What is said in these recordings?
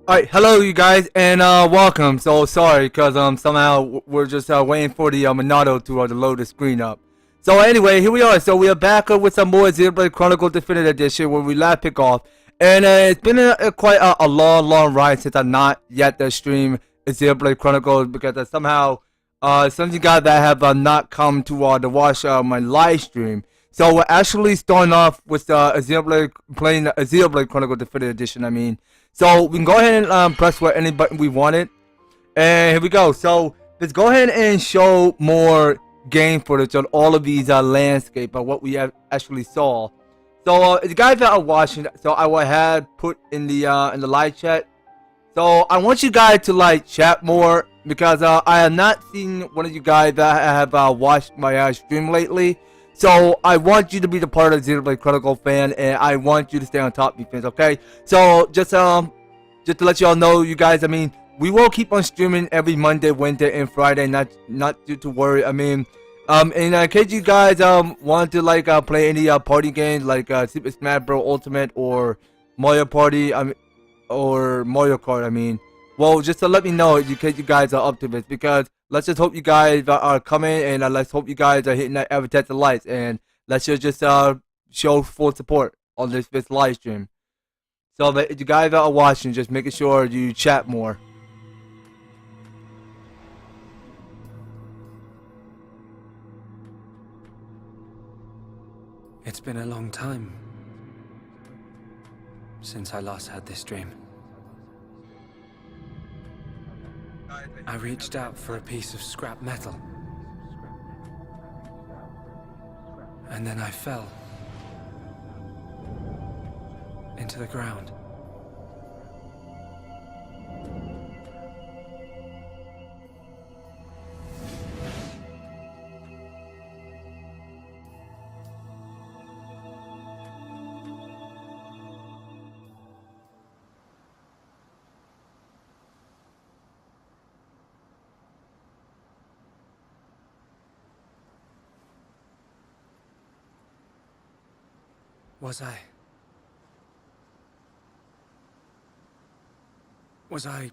Alright, hello you guys, and welcome. So sorry, cause somehow we're just waiting for the Monado to load the screen up. So anyway, here we are. So we are back with some more Xenoblade Chronicles Definitive Edition where we last pick off, and it's been quite a long ride since I've not yet streamed Xenoblade Chronicles because somehow some of you guys that have not come to watch my live stream. So we're actually starting off with Xenoblade playing Xenoblade Chronicles Definitive Edition. I mean. So we can go ahead and press any button we wanted. And here we go. So let's go ahead and show more game footage on all of these landscape of what we have actually saw. So the guys that are watching, so I will have put in the live chat. So I want you guys to like chat more because I have not seen one of you guys that have watched my stream lately. So I want you to be the part of the Xenoblade Chronicle fan, and I want you to stay on top of me fans, okay? So just to let y'all know, you guys, I mean, we will keep on streaming every Monday, Wednesday, and Friday. Not to worry. I mean, in case you guys want to like play any party games like Super Smash Bros. Ultimate or Mario Party, or Mario Kart. I mean, well, just to let me know in case you guys are up to this because. Let's just hope you guys are coming, and let's hope you guys are hitting that advertising lights, and let's just show full support on this live stream. So that you guys that are watching, just making sure you chat more. It's been a long time since I last had this dream. I reached out for a piece of scrap metal, and then I fell into the ground. Was I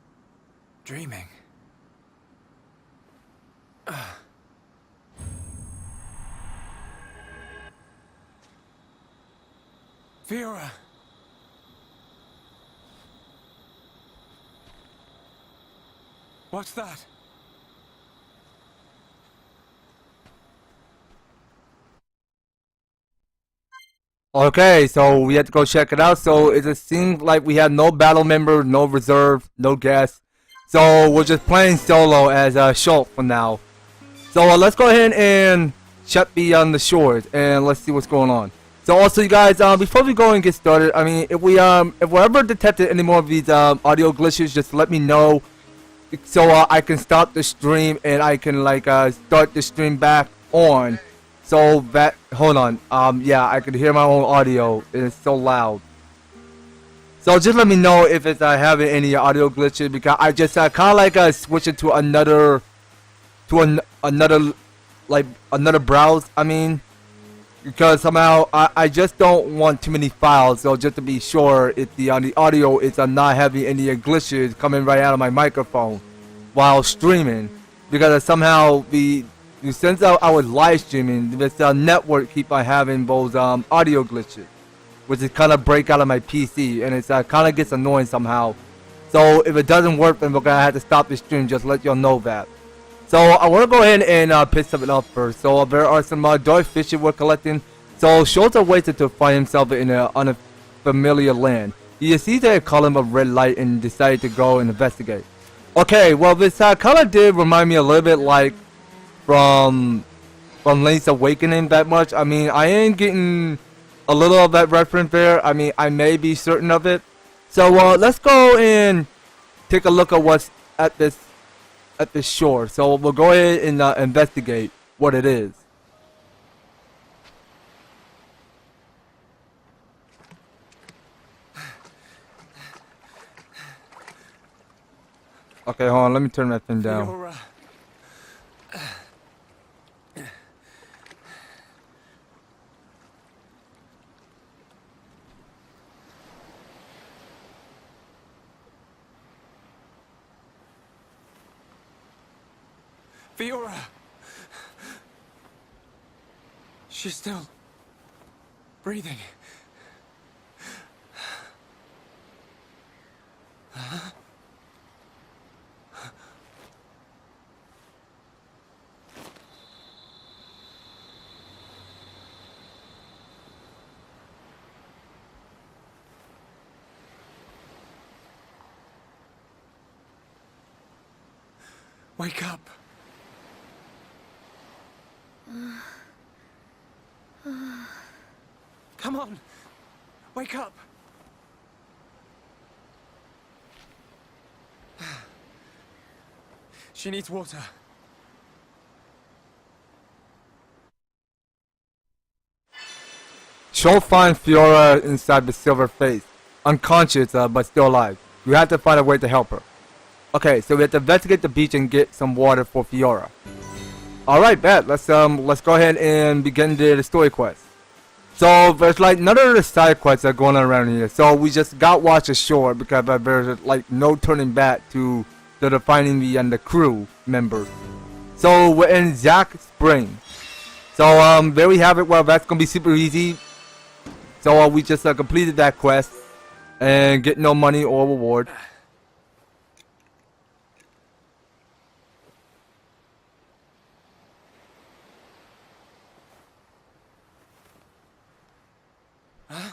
dreaming? Fiora! What's that? Okay, so we have to go check it out. So it just seems like we have no battle member, no reserve, no guest. So we're just playing solo as Shulk for now. So let's go ahead and check beyond the shores and let's see what's going on. So also, you guys, before we go and get started, I mean, if we're ever detected any more of these audio glitches, just let me know so I can stop the stream and I can like start the stream back on. So that hold on, yeah, I can hear my own audio. It's so loud. So just let me know if it's having any audio glitches because I just kind of like switching to another another like another browse. I mean, because somehow I just don't want too many files. So just to be sure if the audio is not having any glitches coming right out of my microphone while streaming, because somehow since I was live streaming, this network keep on having those audio glitches, which is kind of break out of my PC, and it's kind of gets annoying somehow. So if it doesn't work, then we're gonna have to stop the stream. Just let y'all know that. So I want to go ahead and pick something up first. So there are some dark fish we're collecting. So Shulk waited to find himself in an unfamiliar land. He sees a column of red light and decided to go and investigate. Okay, well this color did remind me a little bit like from Link's Awakening that much. I mean, I am getting a little of that reference there. I mean, I may be certain of it. So let's go and take a look at what's at this shore. So we'll go ahead and investigate what it is. Okay, hold on. Let me turn that thing down. Fiora. Fiora! She's still breathing. Wake up. Come on. Wake up. She needs water. Shulk finds Fiora inside the silver face, unconscious but still alive. You have to find a way to help her. Okay, so we have to investigate the beach and get some water for Fiora. Alright, bet. Let's go ahead and begin the story quest. So there's like none of the side quests that are going on around here. So we just got watch ashore because there's like no turning back to finding the crew members. So we're in Zack Spring. So there we have it. Well, that's gonna be super easy. So we just completed that quest and get no money or reward. Huh?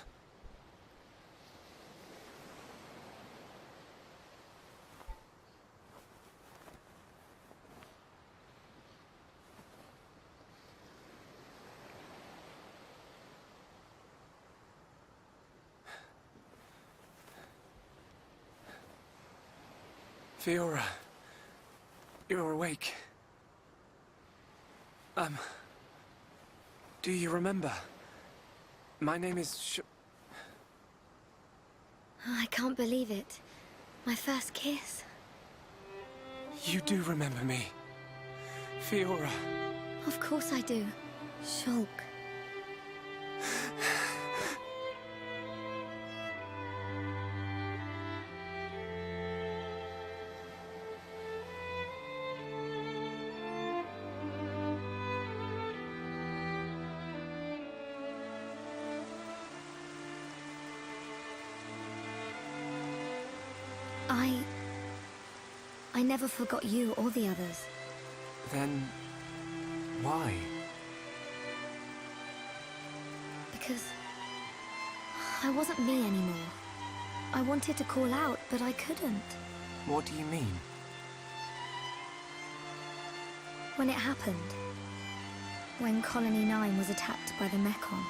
Fiora, you're awake. Do you remember? My name is I can't believe it. My first kiss. You do remember me. Fiora. Of course I do. Shulk. I never forgot you or the others. Then why? Because I wasn't me anymore. I wanted to call out, but I couldn't. What do you mean? When it happened, when Colony 9 was attacked by the Mechon.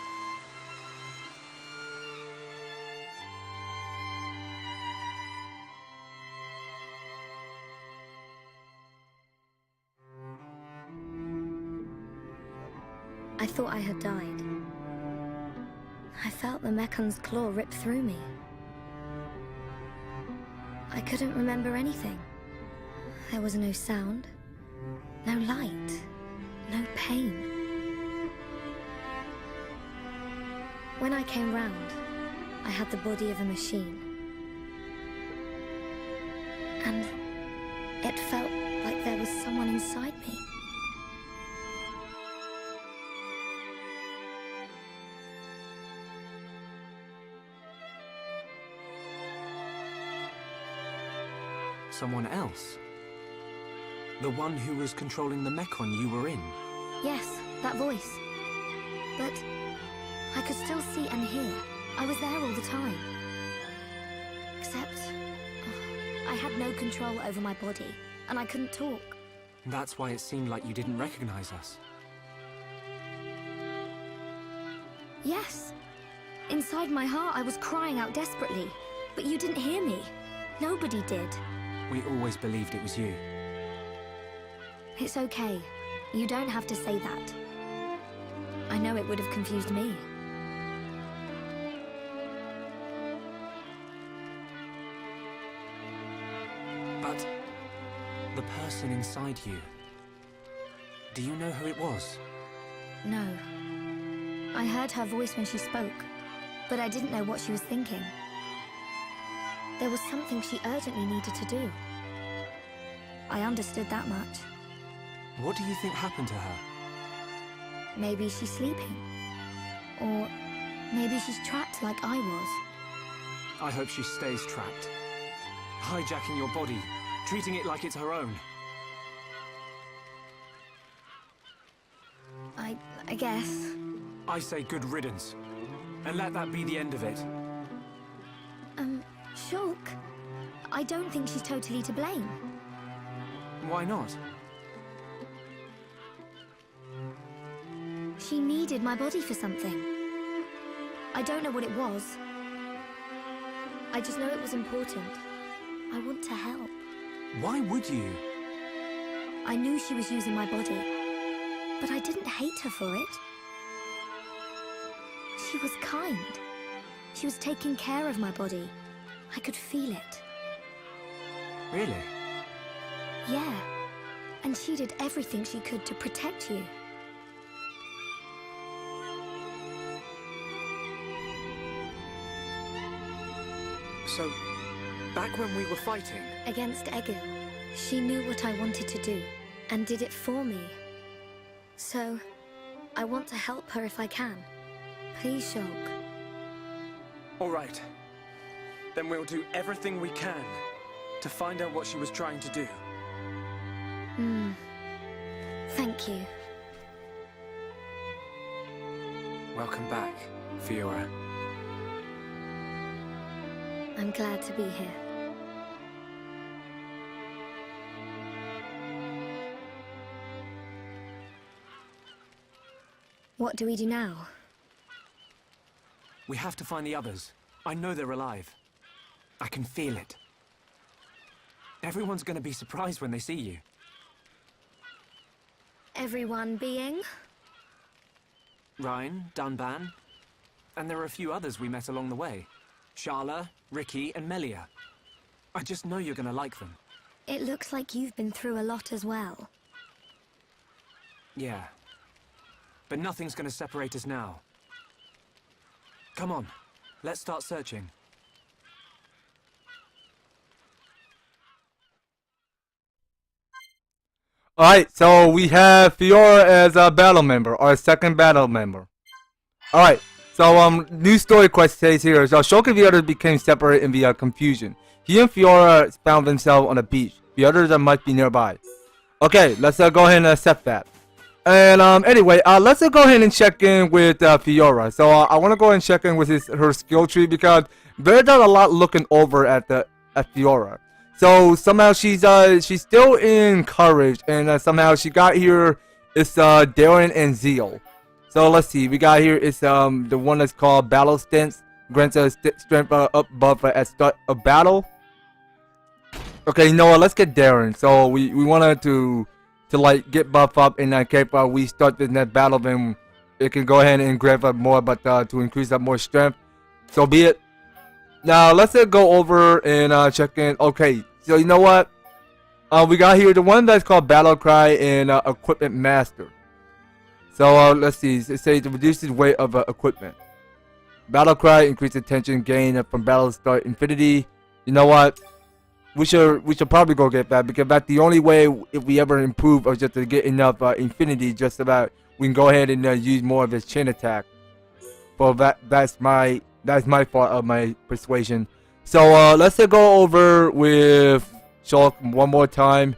I thought I had died. I felt the Mecon's claw rip through me. I couldn't remember anything. There was no sound, no light, no pain. When I came round, I had the body of a machine. And it felt like there was someone inside me. Someone else? The one who was controlling the Mechon you were in? Yes, that voice. But I could still see and hear. I was there all the time. Except I had no control over my body, and I couldn't talk. That's why it seemed like you didn't recognize us. Yes. Inside my heart, I was crying out desperately. But you didn't hear me. Nobody did. We always believed it was you. It's okay. You don't have to say that. I know it would have confused me. But the person inside you, do you know who it was? No. I heard her voice when she spoke, but I didn't know what she was thinking. There was something she urgently needed to do. I understood that much. What do you think happened to her? Maybe she's sleeping. Or maybe she's trapped like I was. I hope she stays trapped. Hijacking your body, treating it like it's her own. I guess. I say good riddance. And let that be the end of it. Shulk, I don't think she's totally to blame. Why not? She needed my body for something. I don't know what it was. I just know it was important. I want to help. Why would you? I knew she was using my body, but I didn't hate her for it. She was kind. She was taking care of my body. I could feel it. Really? Yeah. And she did everything she could to protect you. So, back when we were fighting? Against Egil, she knew what I wanted to do, and did it for me. So, I want to help her if I can. Please, Shulk. All right. Then we'll do everything we can to find out what she was trying to do. Thank you. Welcome back, Fiora. I'm glad to be here. What do we do now? We have to find the others. I know they're alive. I can feel it. Everyone's gonna be surprised when they see you. Everyone being? Reyn, Dunban, and there are a few others we met along the way. Sharla, Riki, and Melia. I just know you're gonna like them. It looks like you've been through a lot as well. Yeah. But nothing's gonna separate us now. Come on, let's start searching. Alright, so we have Fiora as a battle member, our second battle member. Alright, so new story quest says here, so Shulk and the others became separate in the confusion. He and Fiora found themselves on a beach. The others must be nearby. Okay, let's go ahead and accept that. And anyway, let's go ahead and check in with Fiora. So I want to go ahead and check in with her skill tree because there's not a lot looking over at Fiora. So somehow she's still in courage, and somehow she got here. It's daring and zeal. So let's see, we got here. It's the one that's called battle stance, grants a strength up buff at start of battle. Okay, you know what? Let's get daring. So we wanted to like get buff up, and in case we start this next battle, then it can go ahead and grant up more, but to increase up more strength. So be it. Now let's go over and check in. Okay, so you know what? We got here the one that's called Battle Cry and Equipment Master. So let's see. It says it reduces weight of equipment. Battle Cry increases tension gain from battle start infinity. You know what? We should probably go get that because that's the only way if we ever improve or just to get enough infinity. Just about we can go ahead and use more of his chain attack. Well, that's my fault of my persuasion. So let's go over with Shulk one more time.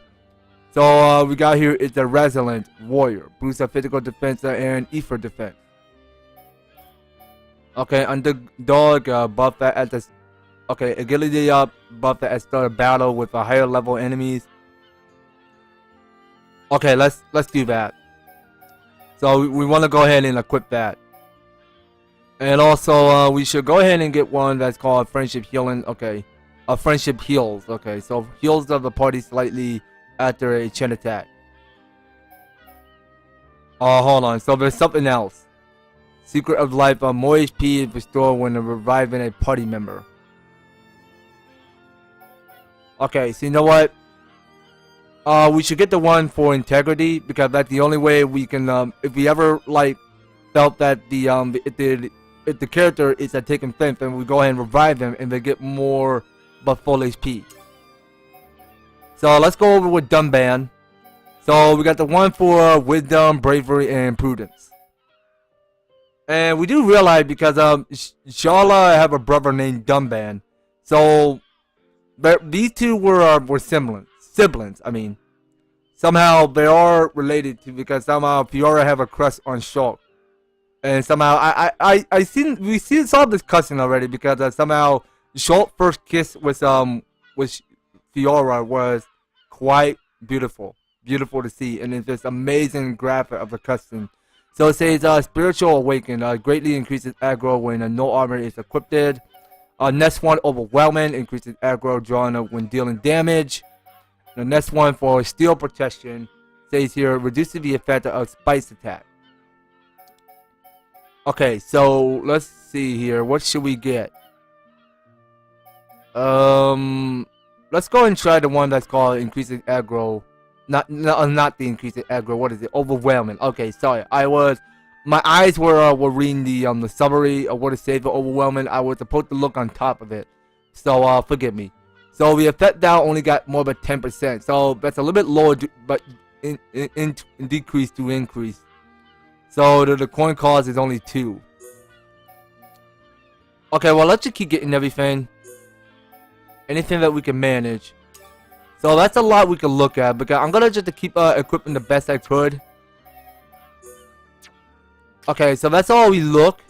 So we got here is the Resilient Warrior, boosts of physical defense and ether defense. Okay, Underdog buff that at the agility up, buff that at start of battle with a higher level enemies. Okay, let's do that. So we want to go ahead and equip that. And also, we should go ahead and get one that's called Friendship Healing. Okay. Friendship Heals. Okay, so heals of the party slightly after a chain attack. Oh, hold on. So there's something else. Secret of Life. More HP is restored when reviving a party member. Okay, so you know what? We should get the one for integrity because that's the only way we can. If we ever like felt that if the character is at taking offense, then we go ahead and revive them and they get more but full HP. So let's go over with Dunban. So we got the one for wisdom, bravery, and prudence. And we do realize because Sharla have a brother named Dunban. So but these two were siblings. I mean, somehow they are related to because somehow Fiora have a crush on Shulk. And somehow we saw this cussing already because somehow Shulk first kiss with Fiora was quite beautiful to see, and it's this amazing graphic of the cussing. So it says spiritual awaken greatly increases aggro when no armor is equipped. Next one, overwhelming, increases aggro drawn when dealing damage. The next one for steel protection says here reduces the effect of spice attack. Okay, so let's see here. What should we get? Let's go and try the one that's called increasing aggro. Not the increasing aggro. What is it? Overwhelming. Okay, sorry. My eyes were reading the summary of what it says for overwhelming. I was supposed to look on top of it, so forgive me. So the effect down only got more than 10%. So that's a little bit lower, but in decrease to increase. So the coin cost is only 2. Okay, well let's just keep getting everything. Anything that we can manage. So that's a lot we can look at because I'm gonna just keep equipping the best I could. Okay, so that's all we look.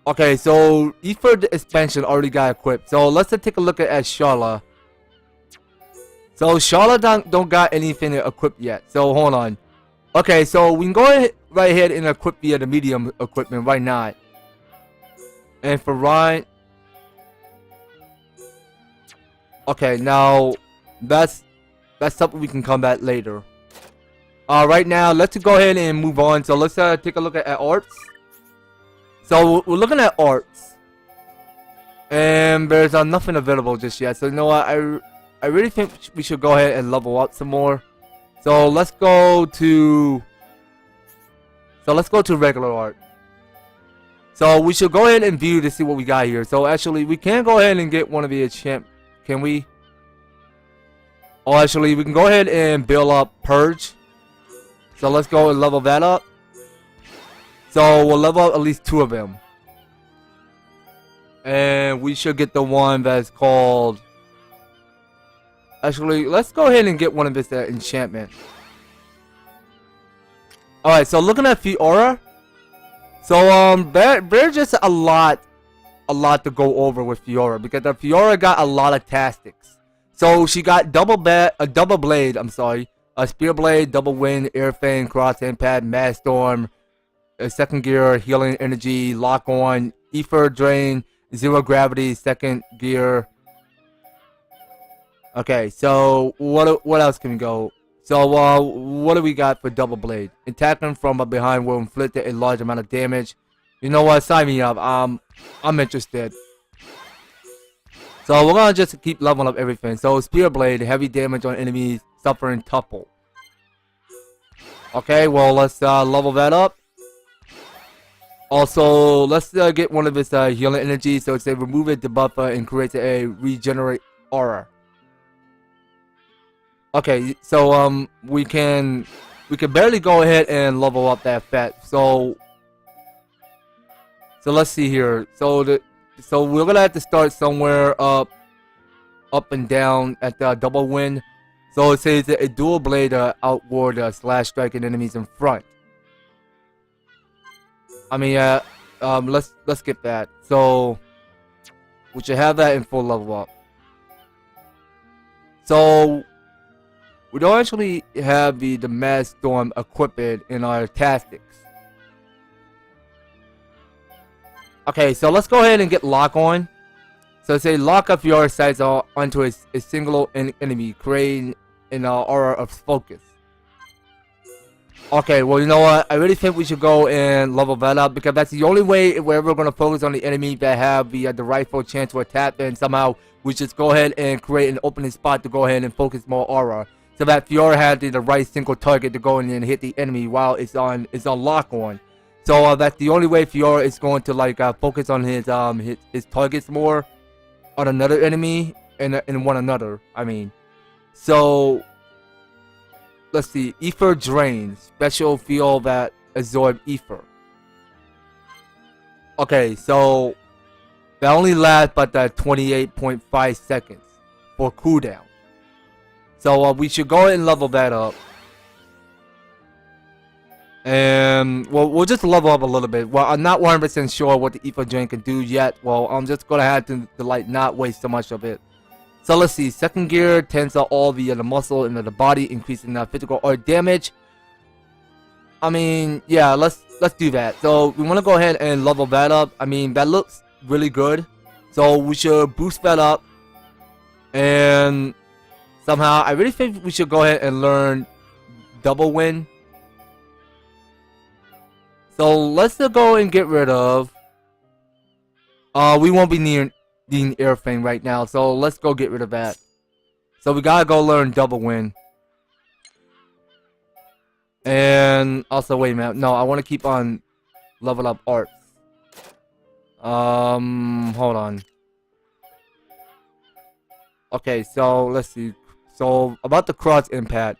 Okay, so Ether expansion already got equipped. So let's just take a look at Sharla. So Sharla don't got anything equipped yet. So hold on. Okay, so we can go right ahead and equip the medium equipment right now. And for Reyn. Okay, now that's something we can come back later. Right now, let's go ahead and move on. So let's take a look at arts. So we're looking at arts, and there's nothing available just yet. So you know what? I really think we should go ahead and level up some more. So let's go to regular art. So we should go ahead and view to see what we got here. So actually, we can go ahead and get one of the enchant. Can we? Oh, actually, we can go ahead and build up Purge. So let's go and level that up. So we'll level up at least 2 of them. And we should get the one that's called... Actually, let's go ahead and get one of this enchantment. Alright, so looking at Fiora. So, there's just a lot to go over with Fiora. Because the Fiora got a lot of Tastics. So, she got double blade, a spear blade, double wind, air fang, cross impact, mass storm, second gear, healing energy, lock on, ether drain, 0 gravity, second gear. Okay, so what else can we go? So what do we got for double blade? Attacking from behind will inflict a large amount of damage. You know what? Sign me up. I'm interested. So we're gonna just keep leveling up everything. So spear blade, heavy damage on enemies, suffering tuple. Okay, well let's level that up. Also, let's get one of its healing energy. So it's a remove a debuffer and create a regenerate aura. Okay, so we can barely go ahead and level up that effect. So let's see here. So we're gonna have to start somewhere up and down at the double wind. So it says that a dual blade outward slash striking enemies in front. I mean, let's skip that. So we should have that in full level up. So we don't actually have the mass storm equipped in our Tastics. Okay, so let's go ahead and get lock on. So say lock up your sights onto a single enemy, creating an aura of focus. Okay, well you know what? I really think we should go and level that up because that's the only way where we're gonna focus on the enemy that have the rightful chance to attack. And somehow we just go ahead and create an opening spot to go ahead and focus more aura, so that Fiora had the right single target to go in and hit the enemy while it's on lock on. So that's the only way Fiora is going to focus on his targets more on another enemy and one another. I mean, so let's see, Ether Drain, special field that absorb ether. Okay, so that only lasts but 28.5 seconds for cooldown. So we should go ahead and level that up. And well, we'll just level up a little bit. Well, I'm not 100% sure what the Ether Drain can do yet. Well, I'm just gonna have to like not waste so much of it. So let's see. Second gear tends to all via the muscle into the body, increasing physical or damage. I mean, yeah, let's do that. So we want to go ahead and level that up. I mean, that looks really good. So we should boost that up. And somehow, I really think we should go ahead and learn double wind. So let's go and get rid of. We won't be needing airframe right now, so let's go get rid of that. So we gotta go learn double wind. And also, wait a minute. No, I want to keep on level up arts. Hold on. Okay, so let's see. So about the cross impact,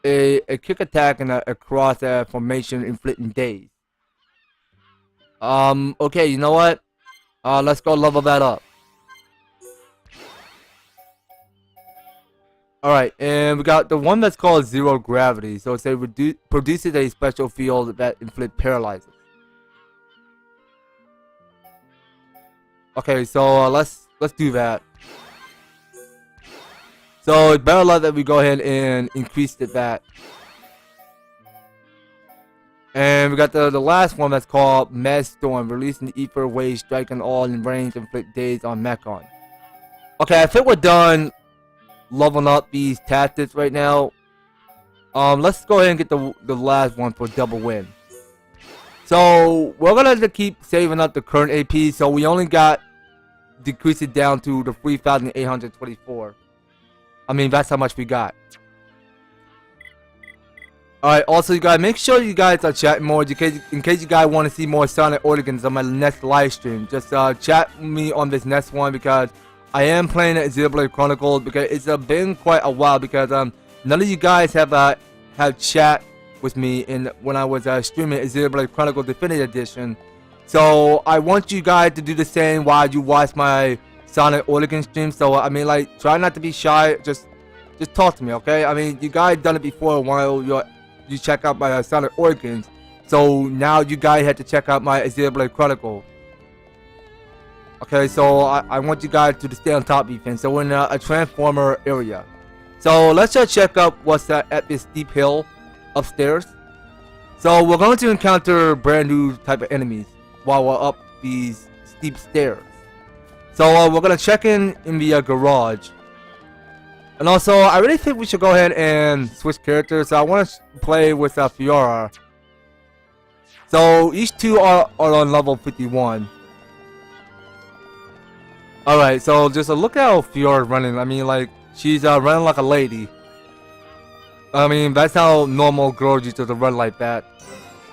a kick attack and a cross formation inflicting daze. Okay, you know what? Let's go level that up. Alright, and we got the one that's called Zero Gravity. So it's produces a special field that inflict paralyzes. Okay, so let's do that. So it's better luck that we go ahead and increase that. And we got the last one that's called Mechanized Storm, releasing the ether wave, striking all in range, inflict daze on Mechon. Okay, I think we're done leveling up these tactics right now. Let's go ahead and get the last one for double win. So we're gonna have to keep saving up the current AP, so we only got decrease it down to the 3,824. I mean, that's how much we got. Alright, also you guys, make sure you guys are chatting more in case you guys want to see more Sonic organs on my next live stream. Just chat with me on this next one because I am playing Xenoblade Chronicles because it's been quite a while because none of you guys have chat with me when I was streaming Xenoblade Chronicles Definitive Edition. So I want you guys to do the same while you watch my Sonic organ stream. So I mean, like, try not to be shy. Just talk to me, okay? I mean, you guys done it before while you check out my Sonic organs. So now you guys have to check out my Xenoblade Chronicles. Okay, so I want you guys to stay on top defense. So we're in a transformer area. So let's just check out what's at this steep hill upstairs. So we're going to encounter brand new type of enemies while we're up these steep stairs. So we're going to check in the garage. And also, I really think we should go ahead and switch characters. So I want to play with Fiora. So each two are on level 51. Alright, so just look at how Fiora's running. I mean, like, she's running like a lady. I mean, that's how normal girls used to run like that.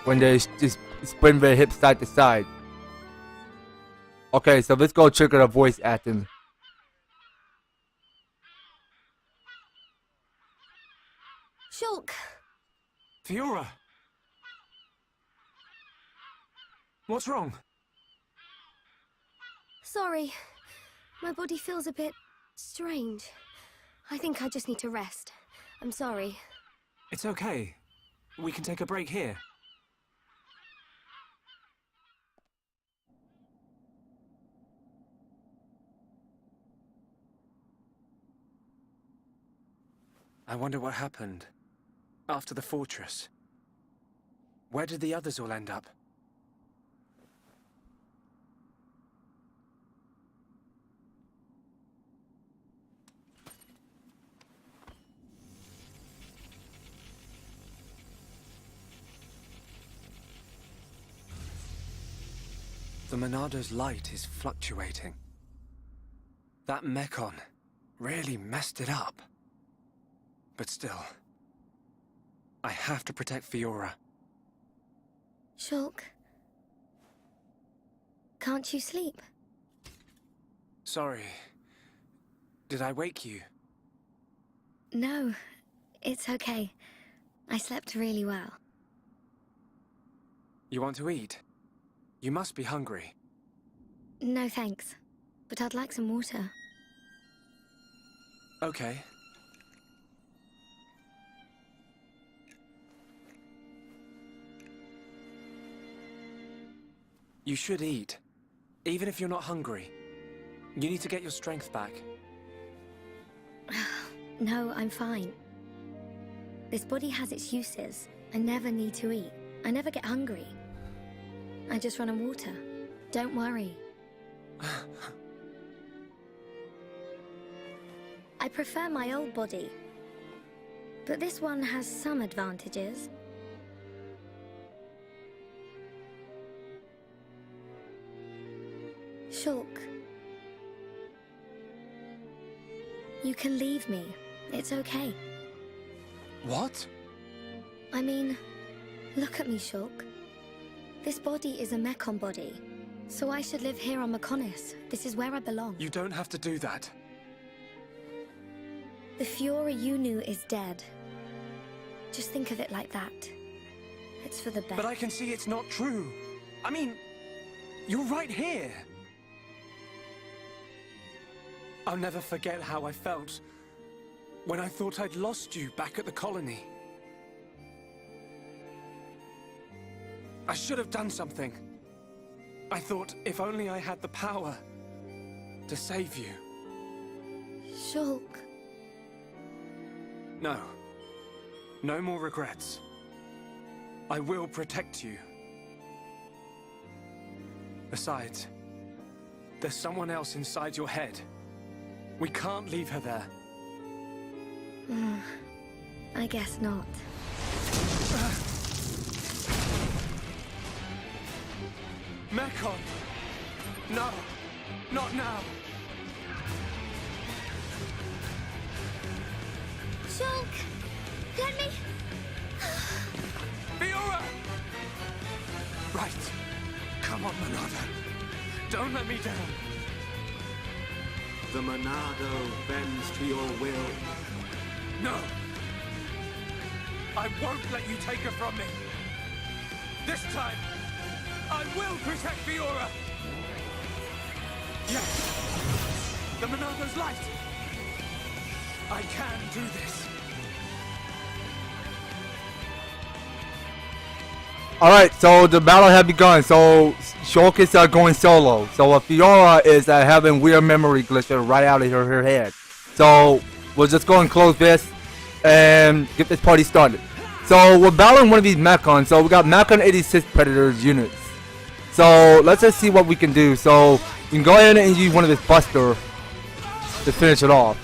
When they just sprint their hips side to side. Okay, so let's go trigger the voice acting. Shulk! Fiora! What's wrong? Sorry. My body feels a bit strange. I think I just need to rest. I'm sorry. It's okay. We can take a break here. I wonder what happened after the fortress. Where did the others all end up? The Monado's light is fluctuating. That Mechon really messed it up. But still, I have to protect Fiora. Shulk. Can't you sleep? Sorry. Did I wake you? No, it's okay. I slept really well. You want to eat? You must be hungry. No thanks, but I'd like some water. Okay. You should eat, even if you're not hungry. You need to get your strength back. No, I'm fine. This body has its uses. I never need to eat. I never get hungry. I just run on water. Don't worry. I prefer my old body, but this one has some advantages. Shulk. You can leave me. It's okay. What? I mean, look at me, Shulk. This body is a Mechon body, so I should live here on Mechonis. This is where I belong. You don't have to do that. The Fiora you knew is dead. Just think of it like that. It's for the best. But I can see it's not true. I mean, you're right here. I'll never forget how I felt when I thought I'd lost you back at the colony. I should have done something. I thought if only I had the power to save you. Shulk. No. No more regrets. I will protect you. Besides, there's someone else inside your head. We can't leave her there. I guess not. Mechon! No! Not now! Shulk! Let me... Fiora! Right. Come on, Monado. Don't let me down. The Monado bends to your will. No! I won't let you take her from me! This time, I will protect Fiora! Yes! The Monado's light! I can do this! Alright, so the battle had begun. So Shulk is going solo. So Fiora is having weird memory glitches right out of her head. So we'll just go and close this and get this party started. So we're battling one of these Mechons. So we got Mechon 86 Predators units. So let's just see what we can do. So we can go ahead and use one of this Buster to finish it off.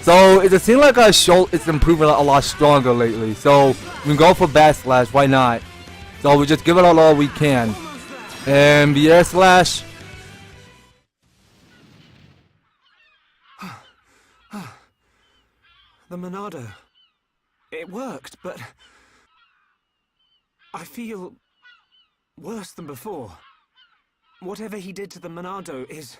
So it seems like Shulk is improving a lot stronger lately. So we can go for Bat Slash, why not? So we just give it all we can. And the Air Slash. The Monado. It worked, but I feel worse than before. Whatever he did to the Monado is...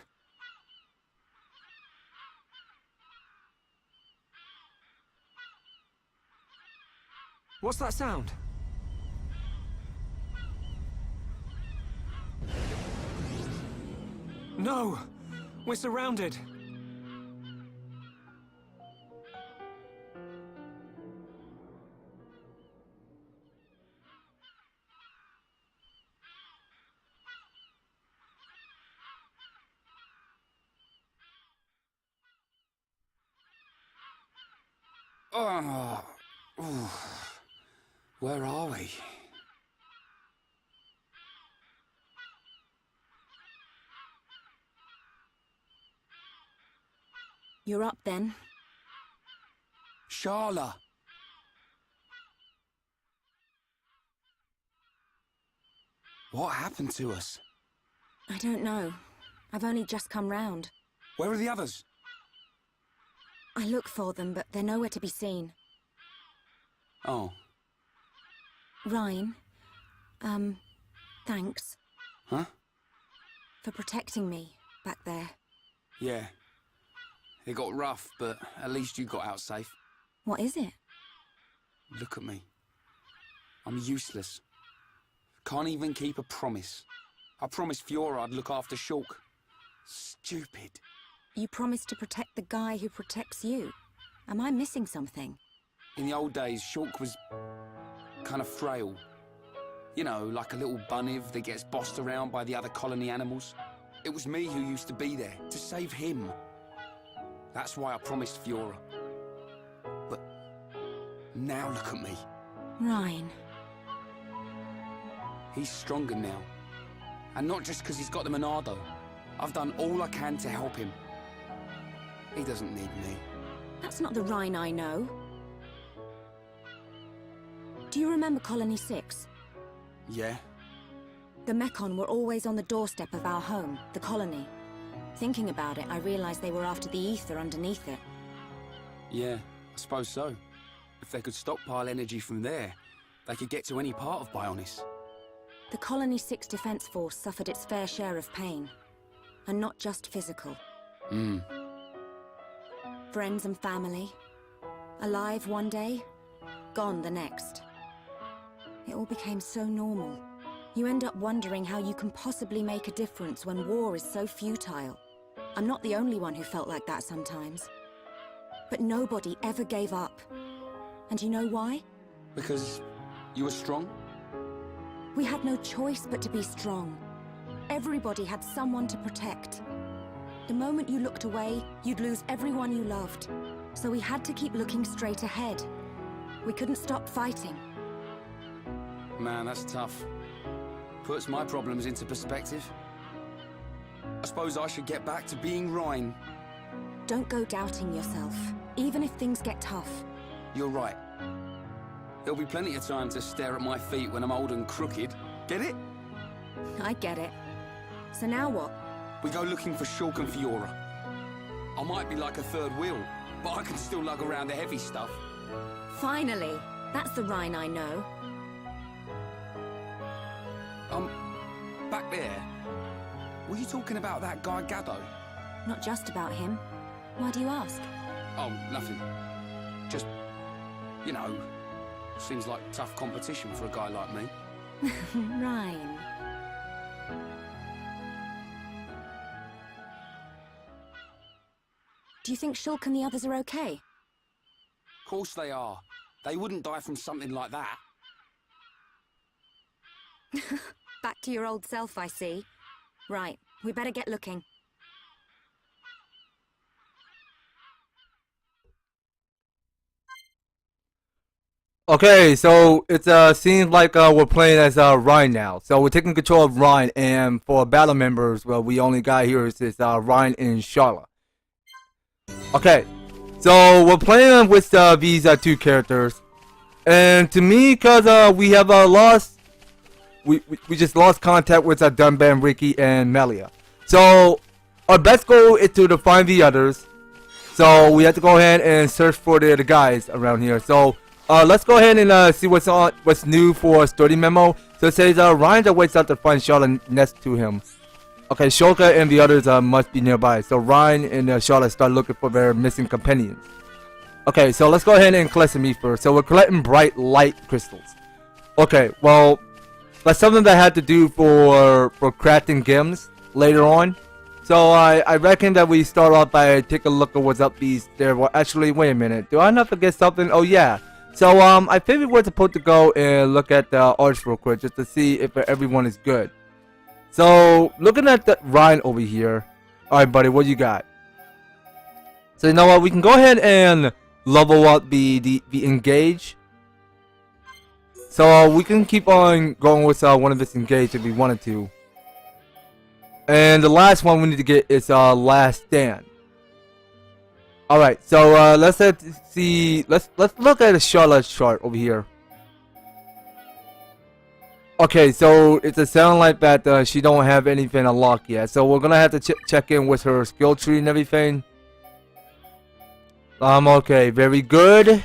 What's that sound? No! We're surrounded! Oh, ooh. Where are we? You're up then. Sharla! What happened to us? I don't know. I've only just come round. Where are the others? I look for them, but they're nowhere to be seen. Oh. Reyn, thanks. Huh? For protecting me back there. Yeah. It got rough, but at least you got out safe. What is it? Look at me. I'm useless. Can't even keep a promise. I promised Fiora I'd look after Shulk. Stupid. You promised to protect the guy who protects you. Am I missing something? In the old days, Shulk was kind of frail. You know, like a little bunniv that gets bossed around by the other colony animals. It was me who used to be there, to save him. That's why I promised Fiora. But now look at me. Reyn. He's stronger now. And not just because he's got the Monado. I've done all I can to help him. He doesn't need me. That's not the Reyn I know. Do you remember Colony 6? Yeah? The Mechon were always on the doorstep of our home, the colony. Thinking about it, I realized they were after the ether underneath it. Yeah, I suppose so. If they could stockpile energy from there, they could get to any part of Bionis. The Colony 6 Defense Force suffered its fair share of pain. And not just physical. Friends and family. Alive one day, gone the next. It all became so normal. You end up wondering how you can possibly make a difference when war is so futile. I'm not the only one who felt like that sometimes. But nobody ever gave up. And you know why? Because you were strong? We had no choice but to be strong. Everybody had someone to protect. The moment you looked away, you'd lose everyone you loved. So we had to keep looking straight ahead. We couldn't stop fighting. Man, that's tough. Puts my problems into perspective. I suppose I should get back to being Reyn. Don't go doubting yourself, even if things get tough. You're right. There'll be plenty of time to stare at my feet when I'm old and crooked. Get it? I get it. So now what? We go looking for Shulk and Fiora. I might be like a third wheel, but I can still lug around the heavy stuff. Finally! That's the Reyn I know. Back there. Were you talking about that guy Gaddo? Not just about him. Why do you ask? Oh, nothing. Just, you know, seems like tough competition for a guy like me. Reyn. Do you think Shulk and the others are okay? Of course they are. They wouldn't die from something like that. Back to your old self, I see. Right, we better get looking. Okay, so it seems like we're playing as Reyn now. So we're taking control of Reyn, and for battle members, well, we only got here is Reyn and Sharla. Okay, so we're playing with these two characters, and to me, cause we have lost, we just lost contact with Dunban, Riki, and Melia. So our best goal is to find the others. So we have to go ahead and search for the guys around here. So let's go ahead and see what's new for story memo. So it says Reyn waits out to find Sharla next to him. Okay, Shulk and the others must be nearby. So Reyn and Sharla start looking for their missing companions. Okay, so let's go ahead and collect some meat first. So we're collecting bright light crystals. Okay, well, that's something that I had to do for crafting gems later on. So I reckon that we start off by take a look at what's up these there. Well, actually, wait a minute. Do I not forget something? Oh yeah. So I figured we're supposed to go and look at the arts real quick just to see if everyone is good. So looking at the Reyn over here. All right, buddy, what you got? So you know what? We can go ahead and level up the engage. So we can keep on going with one of this engage if we wanted to. And the last one we need to get is last stand. All right, so let's see. Let's look at the Sharla chart over here. Okay, so it's a sound like that she don't have anything unlocked yet. So we're gonna have to check in with her skill tree and everything. Okay, very good.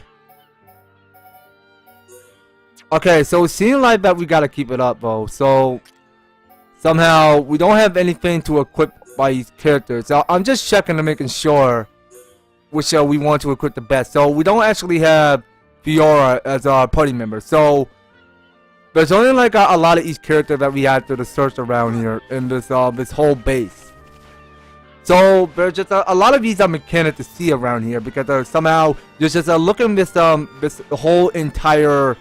Okay, so it seems like that we gotta keep it up though. So somehow we don't have anything to equip by these characters. So I'm just checking to making sure which we want to equip the best. So we don't actually have Fiora as our party member. So there's only like a lot of each character that we have to search around here in this this whole base. So there's just a lot of these mechanics to see around here because somehow there's just looking this this whole entire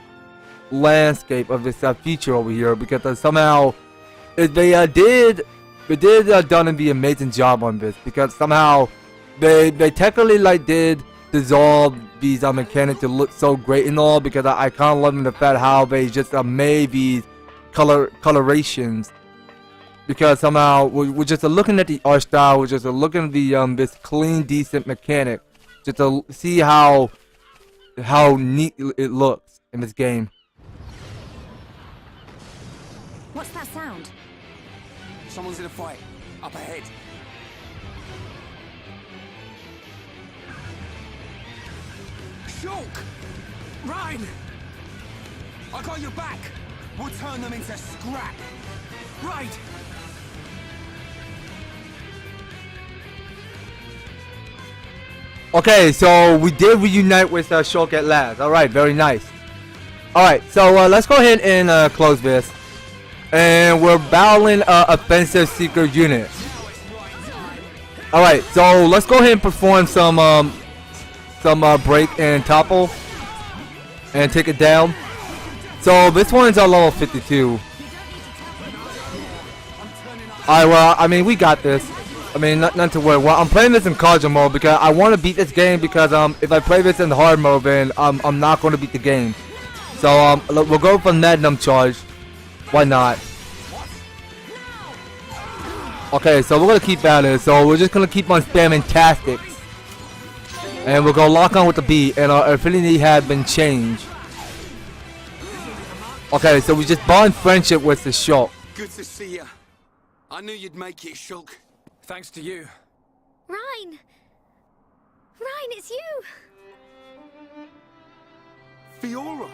landscape of this feature over here because somehow they did done the amazing job on this because somehow they technically like did dissolve these mechanics to look so great and all because I kind of love the fact how they just made these colorations because somehow we're just looking at the art style, we're just looking at the this clean decent mechanic just to see how neat it looks in this game. What's that sound? Someone's in a fight. Up ahead. Shulk! Reyn! I got your back! We'll turn them into scrap! Right! Okay, so we did reunite with Shulk at last. Alright, very nice. Alright, so let's go ahead and close this. And we're battling offensive seeker unit. Alright, so let's go ahead and perform some break and topple and take it down. So this one's a level 52. Alright, well, I mean, we got this. I mean, not to worry. Well, I'm playing this in casual mode because I want to beat this game because if I play this in hard mode, then I'm not going to beat the game. So we'll go for Magnum charge. Why not? Okay, so we're gonna keep at it. So we're just gonna keep on spamming Tastics, and we'll go lock on with the B, and our affinity had been changed. Okay, so we just bond friendship with the Shulk. Good to see you. I knew you'd make it, Shulk. Thanks to you. Reyn! Reyn, it's you! Fiora!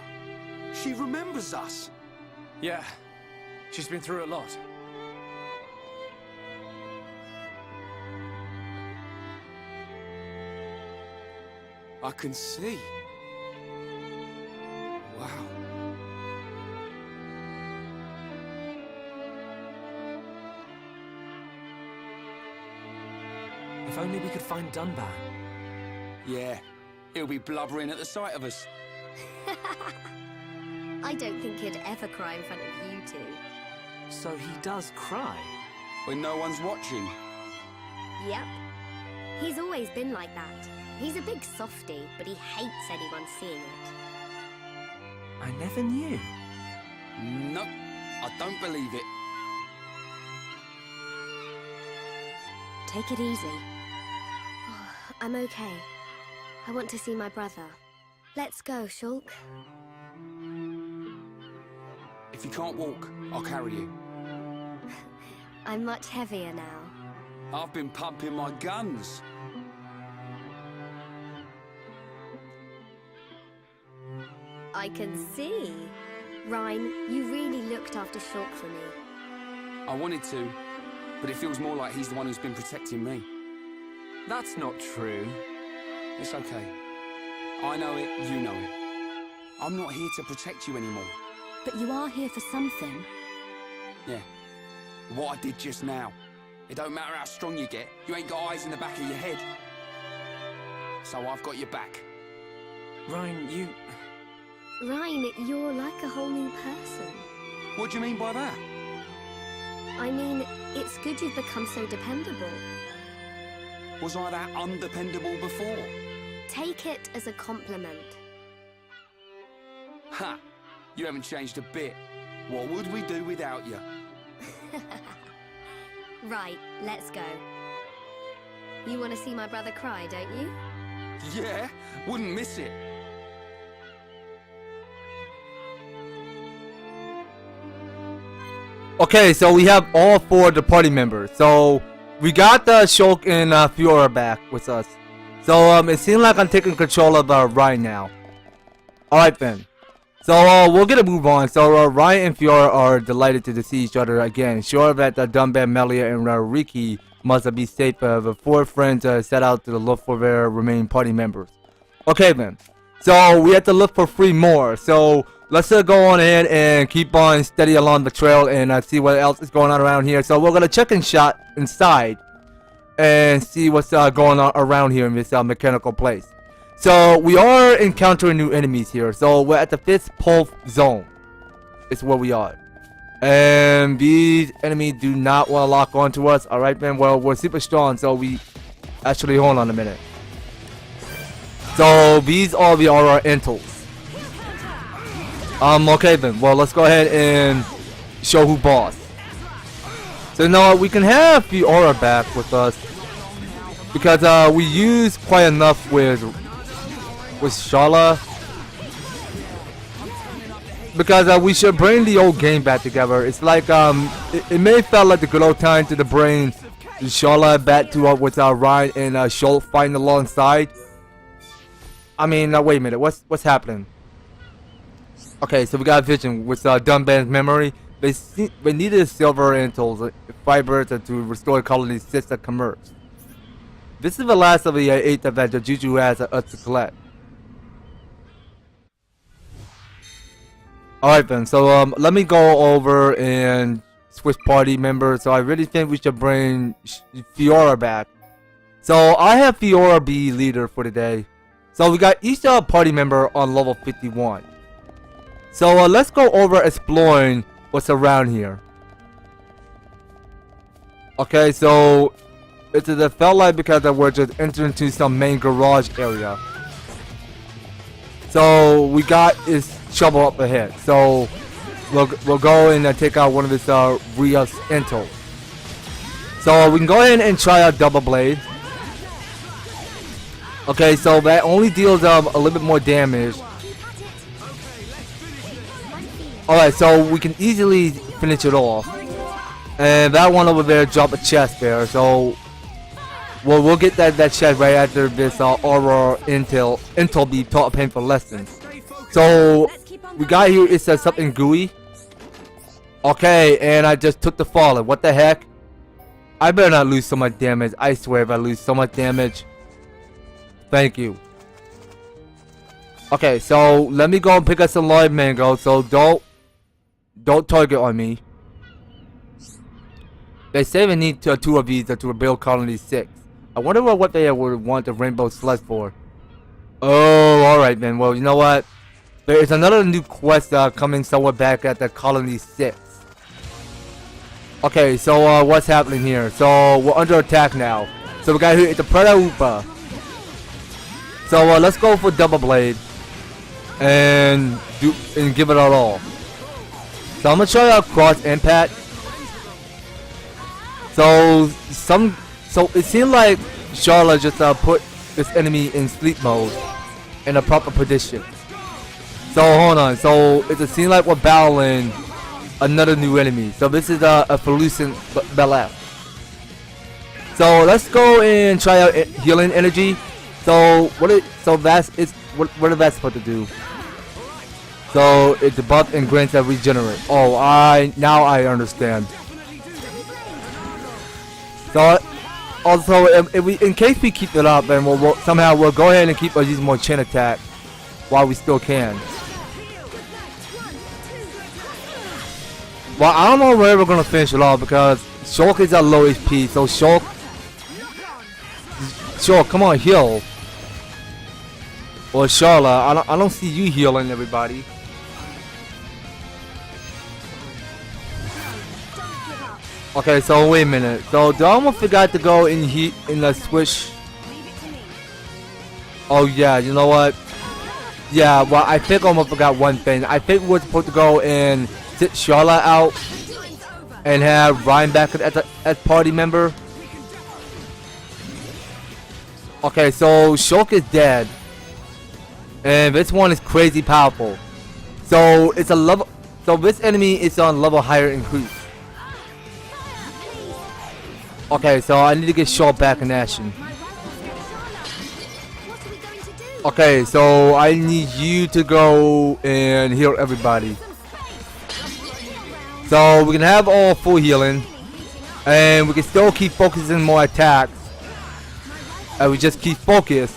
She remembers us. Yeah. She's been through a lot. I can see. Wow. If only we could find Dunban. Yeah. He'll be blubbering at the sight of us. I don't think he'd ever cry in front of you two. So he does cry? When no one's watching. Yep. He's always been like that. He's a big softie, but he hates anyone seeing it. I never knew. Nope. I don't believe it. Take it easy. I'm okay. I want to see my brother. Let's go, Shulk. If you can't walk, I'll carry you. I'm much heavier now. I've been pumping my guns. I can see. Reyn, you really looked after Shulk for me. I wanted to, but it feels more like he's the one who's been protecting me. That's not true. It's okay. I know it, you know it. I'm not here to protect you anymore. But you are here for something. Yeah. What I did just now. It don't matter how strong you get, you ain't got eyes in the back of your head. So I've got your back. Reyn, you... Reyn, you're like a whole new person. What do you mean by that? I mean, it's good you've become so dependable. Was I that undependable before? Take it as a compliment. Ha! You haven't changed a bit. What would we do without you? Right, let's go. You want to see my brother cry, don't you? Yeah, wouldn't miss it. Okay, so we have all 4 of the party members. So we got the Shulk and Fiora back with us. So it seems like I'm taking control of Reyn now. Alright then. So we'll get a move on. So Reyn and Fiora are delighted to see each other again. Sure that Dunban, Melia, and Riki must be safe. The 4 friends set out to look for their remaining party members. Okay then. So we have to look for 3 more. So let's go on ahead and keep on steady along the trail and see what else is going on around here. So we're gonna check and shot inside and see what's going on around here in this mechanical place. So we are encountering new enemies here. So we're at the 5th pulse zone. It's where we are. And these enemies do not want to lock onto us. Alright, man. Well, we're super strong, so we actually hold on a minute. So these are our intels. Okay then. Well, let's go ahead and show who boss. So now we can have Fiora back with us because we use quite enough with Sharla. Because we should bring the old game back together. It's like it may felt like the good old time to bring Sharla back to with Reyn and Shulk fighting alongside. I mean, wait a minute. What's happening? Okay, so we got a vision with Dunban's memory. They needed silver intels, fibers to restore the colony's sister commerce. This is the last of the 8th event that Juju has us to collect. Alright then, so let me go over and switch party members. So I really think we should bring Fiora back. So I have Fiora be leader for today. So we got each party member on level 51. So let's go over exploring what's around here. Okay, so it felt like because we're just entering into some main garage area. So we got his shovel up ahead. So we'll go and take out one of his Ria's intel. So we can go ahead and try out double blade. Okay, so that only deals a little bit more damage. Alright, so we can easily finish it off. And that one over there dropped a chest there. So we'll get that chest right after this aura intel be taught a painful lesson. So we got here, it says something gooey. Okay, and I just took the fallen. What the heck? I better not lose so much damage. I swear if I lose so much damage. Thank you. Okay, so let me go and pick up some live mango. So don't target on me. They say we need 2 of these to build colony 6. I wonder what they would want the rainbow slush for. Oh, alright then. Well, you know what? There is another new quest coming somewhere back at the colony 6. Okay, so what's happening here? So we're under attack now. So we got here it's the Preda. So let's go for double blade and give it all. So I'm gonna try out cross impact. So it seemed like Sharla just put this enemy in sleep mode in a proper position. So hold on. So it seems like we're battling another new enemy. So this is a Felucent Belef. So let's go and try out healing energy. So what is that supposed to do? So it's buff and grants that regenerate. Oh, now I understand. So also in case we keep it up, then we'll go ahead and keep using more chain attack while we still can. Well, I don't know where we're gonna finish it off because Shulk is at low HP. So Shulk, come on, heal. Or Sharla, I don't see you healing everybody. Okay, so wait a minute. So do I almost forgot to go in the switch? Oh yeah, you know what? Yeah, well I think I almost forgot one thing. I think we're supposed to go and sit Sharla out and have Reyn back as party member. Okay, so Shulk is dead. And this one is crazy powerful. So it's a level. So this enemy is on level higher increase. Okay, so I need to get Shulk back in action. Okay, so I need you to go and heal everybody. So we can have all full healing, and we can still keep focusing more attacks. And we just keep focused.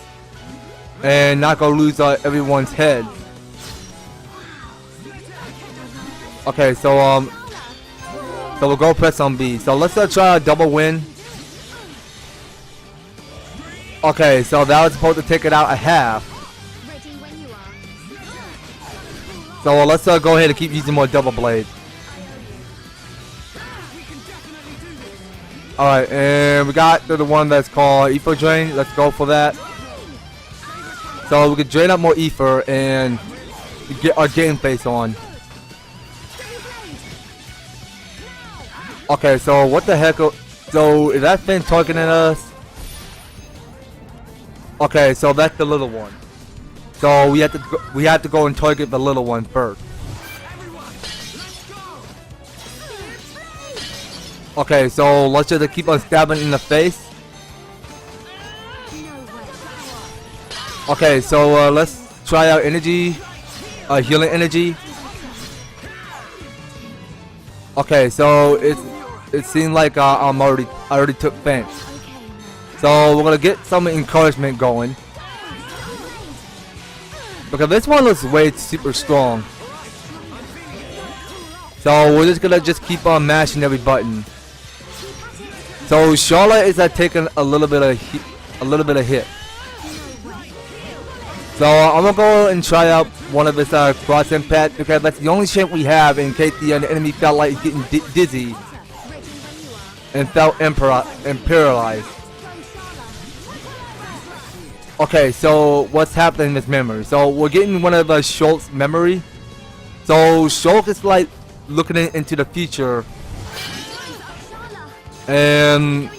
and not go lose everyone's head. Okay, so we'll go press on B. So let's try a double win. Okay, so that was supposed to take it out a half. So let's go ahead and keep using more double blade. Alright, and we got the one that's called Ether Drain. Let's go for that. So we can drain up more ether and get our game face on. Okay, so what the heck? So is that thing targeting us? Okay, so that's the little one. So we have to go and target the little one first. Okay, so let's just keep on stabbing in the face. Okay, so let's try out energy, healing energy. Okay, so it seems like I already took fence. So we're gonna get some encouragement going because this one looks way super strong. So we're just gonna keep on mashing every button. So Sharla is taking a little bit of hit. So I'm gonna go and try out one of his cross impact because that's the only chance we have in case the enemy felt like getting dizzy and felt paralyzed. Okay, so what's happening in this memory? So we're getting one of Shulk's memory. So Shulk is like looking into the future, and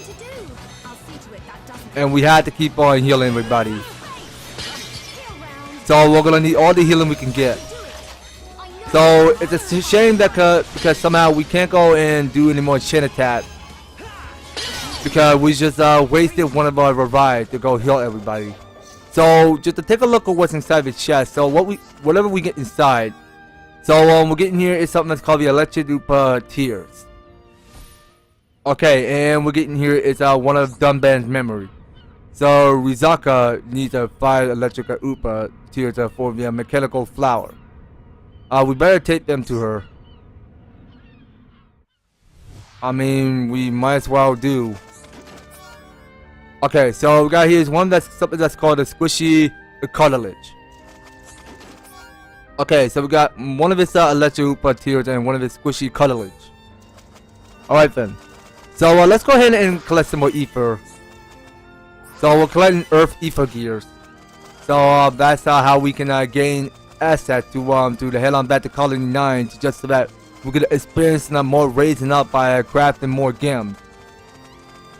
we had to keep on healing everybody. So we're gonna need all the healing we can get. So it's a shame that because somehow we can't go and do any more chain attack because we just wasted one of our revives to go heal everybody. So just to take a look at what's inside the chest. So whatever we get inside. So we're getting here is something that's called the Electric Tears. Okay, and we're getting here is one of Dunban's memory. So Rizaka needs a 5 electric tears for the mechanical flower. We better take them to her. I mean, we might as well do. Okay, so we got here is one that's something that's called a squishy cartilage. Okay, so we got one of his electric tears and one of his squishy cartilage. Alright then. So let's go ahead and collect some more ether. So we're collecting earth ether gears. So that's how we can gain assets to the head on back to Colony 9 just so that we can experience more raising up by crafting more gems.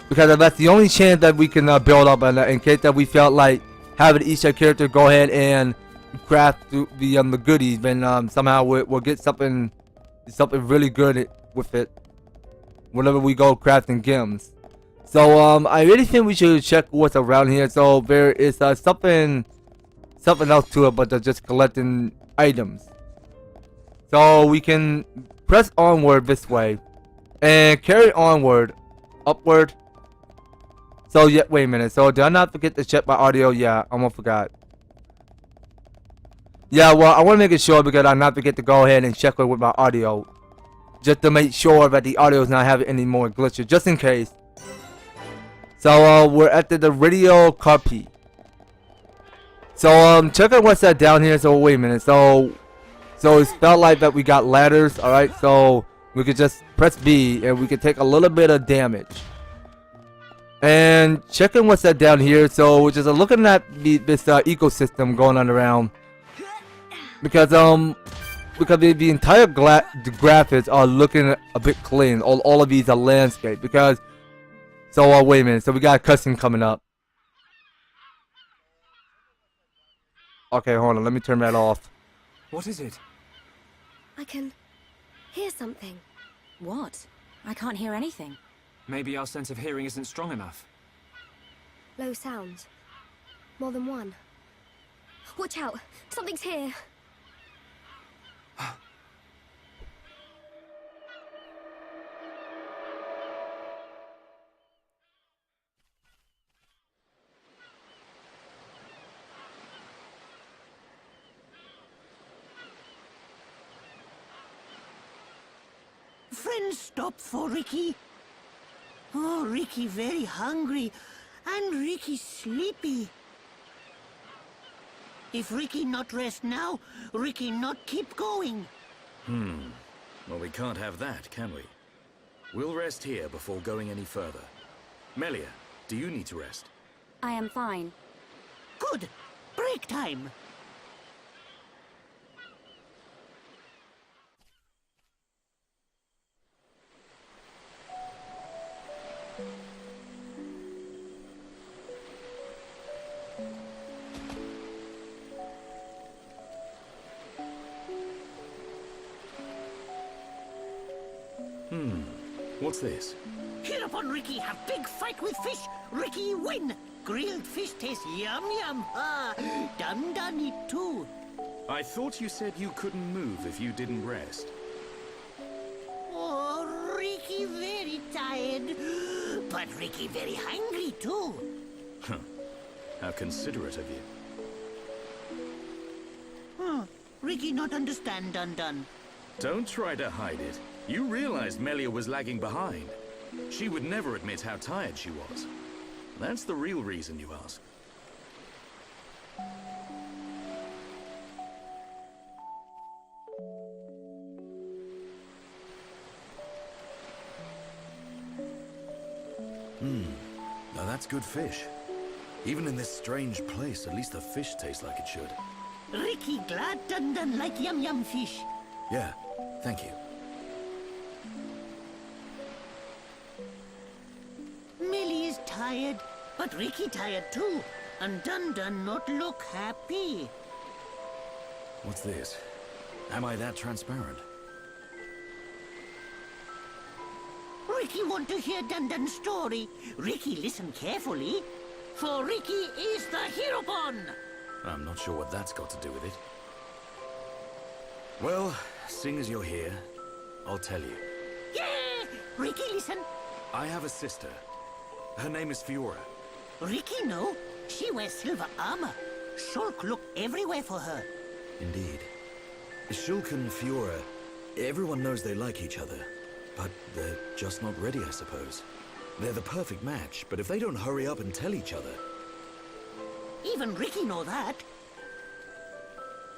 Because that's the only chance that we can build up in case that we felt like having each character go ahead and craft the goodies, then somehow we'll get something really good with it whenever we go crafting gems. So I really think we should check what's around here. So there is something else to it, but they're just collecting items. So we can press onward this way and carry onward, upward. So yeah, wait a minute. So did I not forget to check my audio? Yeah, I almost forgot. Yeah, well, I want to make it sure because I not forget to go ahead and check it with my audio, just to make sure that the audio is not having any more glitches, just in case. So we're at the radio copy. So check out what's that down here. So wait a minute. So it's felt like that we got ladders. All right, so we could just press B and we could take a little bit of damage. And checking what's that down here. So we're just looking at this ecosystem going on around because the entire graphics are looking a bit clean. All of these are landscape because. So wait a minute. So we got a cutscene coming up. Okay, hold on. Let me turn that off. What is it? I can hear something. What? I can't hear anything. Maybe our sense of hearing isn't strong enough. Low sounds. More than one. Watch out! Something's here! friends stop for Riki? Oh, Riki very hungry, and Riki sleepy. If Riki not rest now, Riki not keep going. Well, we can't have that, can we? We'll rest here before going any further. Melia, do you need to rest? I am fine. Good. Break time. What's this? Hereupon Riki have big fight with fish. Riki win. Grilled fish taste yum yum. Ah, Dunban eat too. I thought you said you couldn't move if you didn't rest. Oh, Riki very tired. But Riki very hungry too. How considerate of you. Riki not understand Dunban. Don't try to hide it. You realized Melia was lagging behind. She would never admit how tired she was. That's the real reason, you ask. Now that's good fish. Even in this strange place, at least the fish tastes like it should. Riki glad Dunban like yum yum fish. Yeah, thank you. Melia is tired, but Riki tired too. And Dunban not look happy. What's this? Am I that transparent? Riki want to hear Dunban's story. Riki listen carefully. For Riki is the Heropon. I'm not sure what that's got to do with it. Well, seeing as you're here, I'll tell you. Yeah! Riki listen. I have a sister. Her name is Fiora. Riki know. She wears silver armor. Shulk look everywhere for her. Indeed. Shulk and Fiora, everyone knows they like each other. But they're just not ready, I suppose. They're the perfect match, but if they don't hurry up and tell each other... Even Riki know that.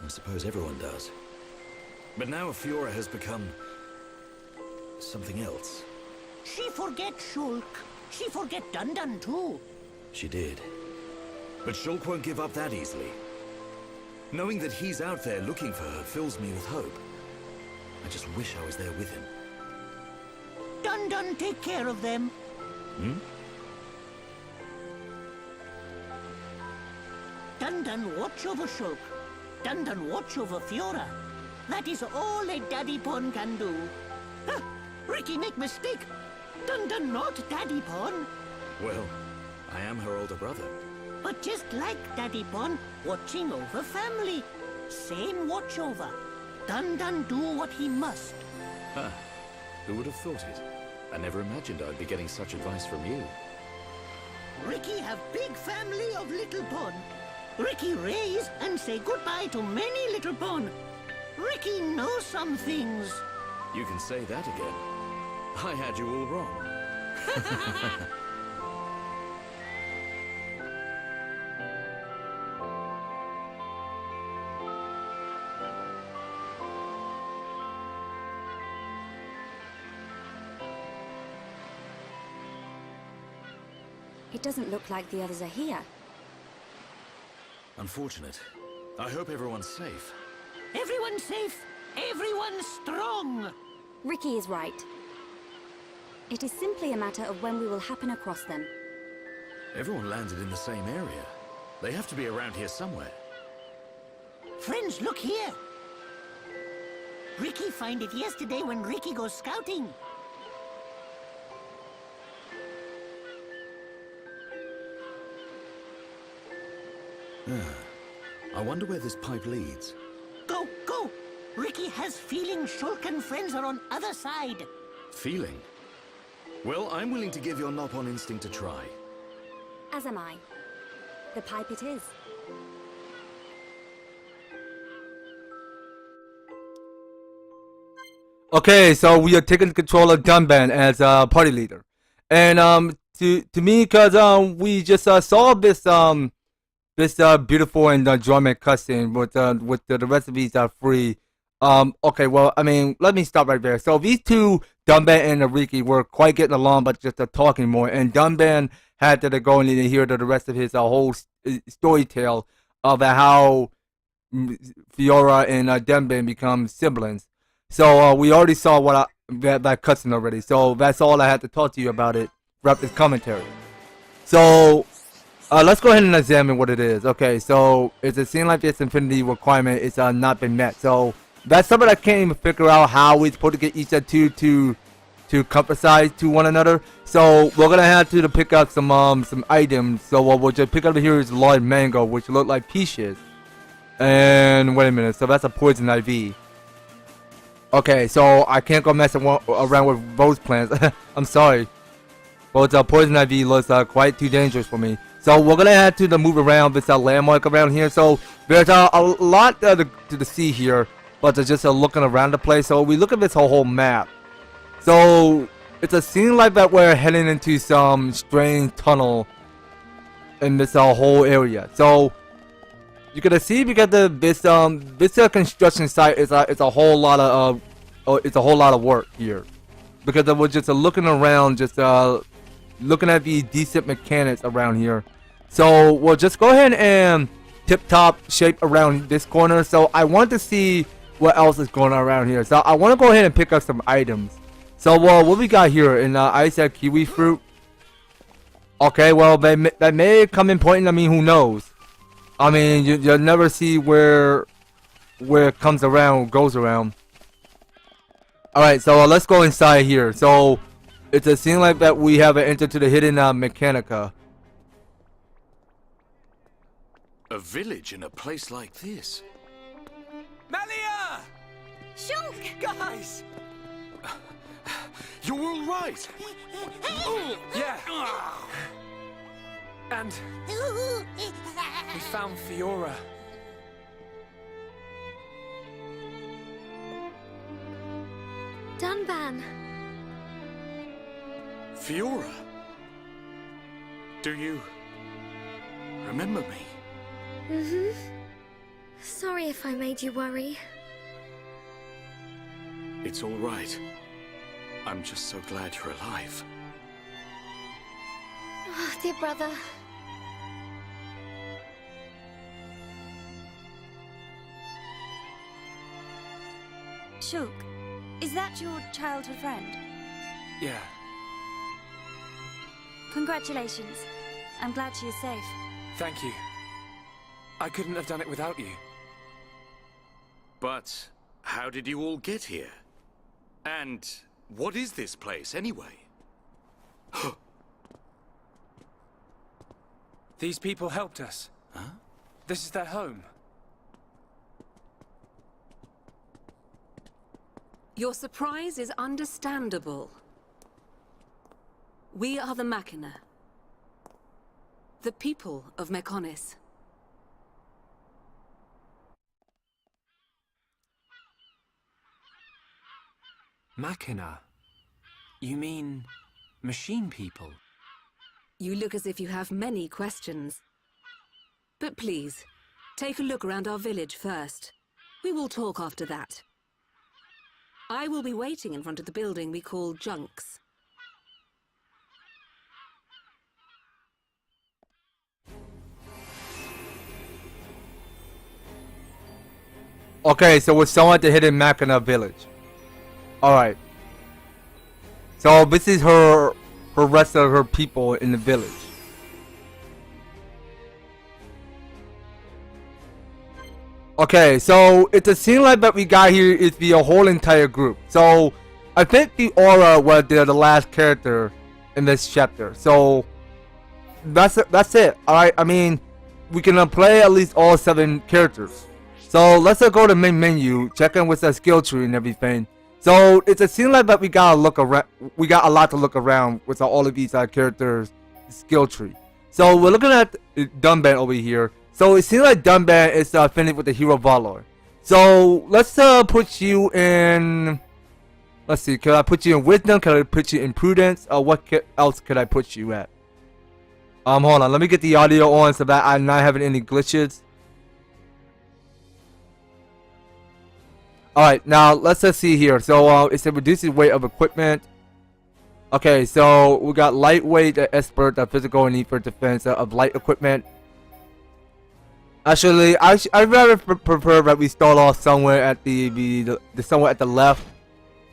I suppose everyone does. But now Fiora has become... something else. She forget Shulk. She forget Dunban too. She did. But Shulk won't give up that easily. Knowing that he's out there looking for her fills me with hope. I just wish I was there with him. Dunban take care of them. Dunban watch over Shulk. Dunban watch over Fiora. That is all a Daddy Pon can do. Riki make mistake. Dunban not Daddy Pon. Well, I am her older brother. But just like Daddy Pon, watching over family. Same watch over. Dunban do what he must. Who would have thought it? I never imagined I'd be getting such advice from you. Riki have big family of little Pon. Riki raise and say goodbye to many little Pon. Riki knows some things. You can say that again. I had you all wrong. It doesn't look like the others are here. Unfortunate. I hope everyone's safe. Everyone's safe. Everyone's strong. Riki is right. It is simply a matter of when we will happen across them. Everyone landed in the same area. They have to be around here somewhere. Friends, look here. Riki find it yesterday when Riki goes scouting. I wonder where this pipe leads. Go, go! Riki has feeling Shulk and friends are on other side. Feeling? Well, I'm willing to give your Nopon instinct a try. As am I. The pipe it is. Okay, so we are taking control of Dunban as party leader, and to me, cause we just saw this beautiful and dramatic cutscene with the recipes are free. Okay, well, I mean, let me stop right there. So these two, Dunban and Riki, were quite getting along, but just talking more. And Dunban had to go and hear the rest of his whole story tale of how Fiora and Dunban become siblings. So we already saw that cutscene already. So that's all I had to talk to you about it throughout this commentary. So let's go ahead and examine what it is. Okay, so it's a scene like this infinity requirement is not been met. So that's something I can't even figure out how we're supposed to get each of two to compromise to one another. So we're gonna have to pick up some items. So what we'll just pick up here is large mango, which look like peaches. And wait a minute, so that's a poison IV. Okay, so I can't go messing around with those plants. I'm sorry, but poison IV looks quite too dangerous for me. So we're gonna have to move around this landmark around here. So there's a lot to see here, but just looking around the place. So we look at this whole map. So it's a scene like that we're heading into some strange tunnel in this whole area. So you're gonna see because this construction site is a whole lot of work here, because we're just looking around, just looking at the decent mechanics around here. So we'll just go ahead and tip top shape around this corner. So I want to see what else is going on around here. So I want to go ahead and pick up some items. So what we got here in I said kiwi fruit. Okay, well that may come in point. I mean, who knows? I mean, you'll never see where it comes around, goes around. Alright, so let's go inside here. So it's a scene like that we have entered to the hidden Mechanica. A village in a place like this. Melia! Shulk! Guys! You're all right. Yeah. And we found Fiora. Dunban! Fiora. Do you remember me? Mm-hmm. Sorry if I made you worry. It's all right. I'm just so glad you're alive. Oh, dear brother. Shulk, is that your childhood friend? Yeah. Congratulations. I'm glad she is safe. Thank you. I couldn't have done it without you. But how did you all get here? And what is this place anyway? These people helped us. Huh? This is their home. Your surprise is understandable. We are the Machina. The people of Mechonis. Machina? You mean machine people? You look as if you have many questions. But please, take a look around our village first. We will talk after that. I will be waiting in front of the building we call Junks. Okay, so we're still at the hidden Machina village. Alright. So this is her rest of her people in the village. Okay, so it's a scene like that we got here is the whole entire group. So I think Fiora was the last character in this chapter. So that's it. Alright, I mean, we can play at least all 7 characters. So let's go to the main menu, check in with the skill tree and everything. So it's a scene like that we gotta look around. We got a lot to look around with all of these characters' skill tree. So we're looking at Dunban over here. So it seems like Dunban is finished with the Hero Valor. So let's put you in Let's see. Could I put you in wisdom? Could I put you in prudence? Or what else could I put you at? Hold on. Let me get the audio on so that I'm not having any glitches. Alright, now let's just see here. So it said reduces weight of equipment. Okay, so we got lightweight, expert, physical and need for defense of light equipment. Actually, I'd rather prefer that we start off somewhere at the somewhere at the left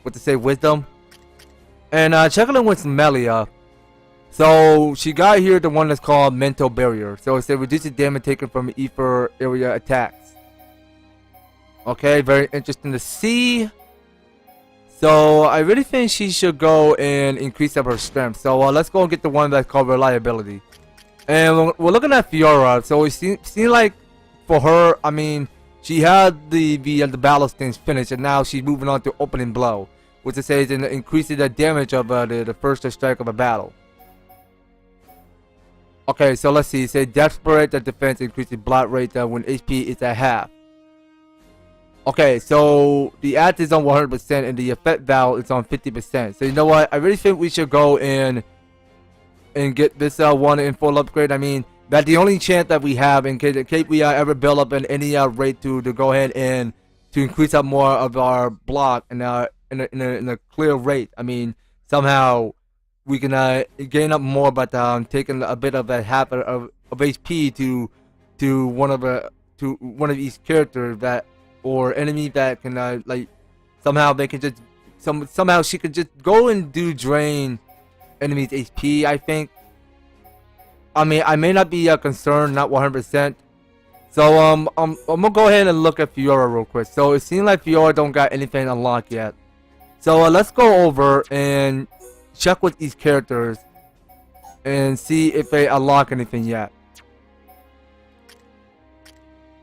with the say wisdom. And checking in with Melia. So she got here the one that's called mental barrier. So it said reduces damage taken from ether area attacks. Okay, very interesting to see. So I really think she should go and increase up her strength. So let's go and get the one that's called reliability. And we're looking at Fiora. So it seems like for her, I mean, she had the battle stance finished, and now she's moving on to opening blow, which it says increases the damage of the first strike of a battle. Okay, so let's see. It says desperate defense increases block rate when HP is at half. Okay, so the act is on 100% and the effect value is on 50%. So you know what? I really think we should go and get this one in full upgrade. I mean, that's the only chance that we have in case we ever build up in any rate to go ahead and to increase up more of our block in a clear rate. I mean, somehow we can gain up more, but taking a bit of that half of HP to one of each characters that. Or enemy that can like somehow they can just somehow she could just go and drain enemies HP. I think. I mean, I may not be concerned, not 100%. So I'm gonna go ahead and look at Fiora real quick. So it seems like Fiora don't got anything unlocked yet. So let's go over and check with these characters and see if they unlock anything yet.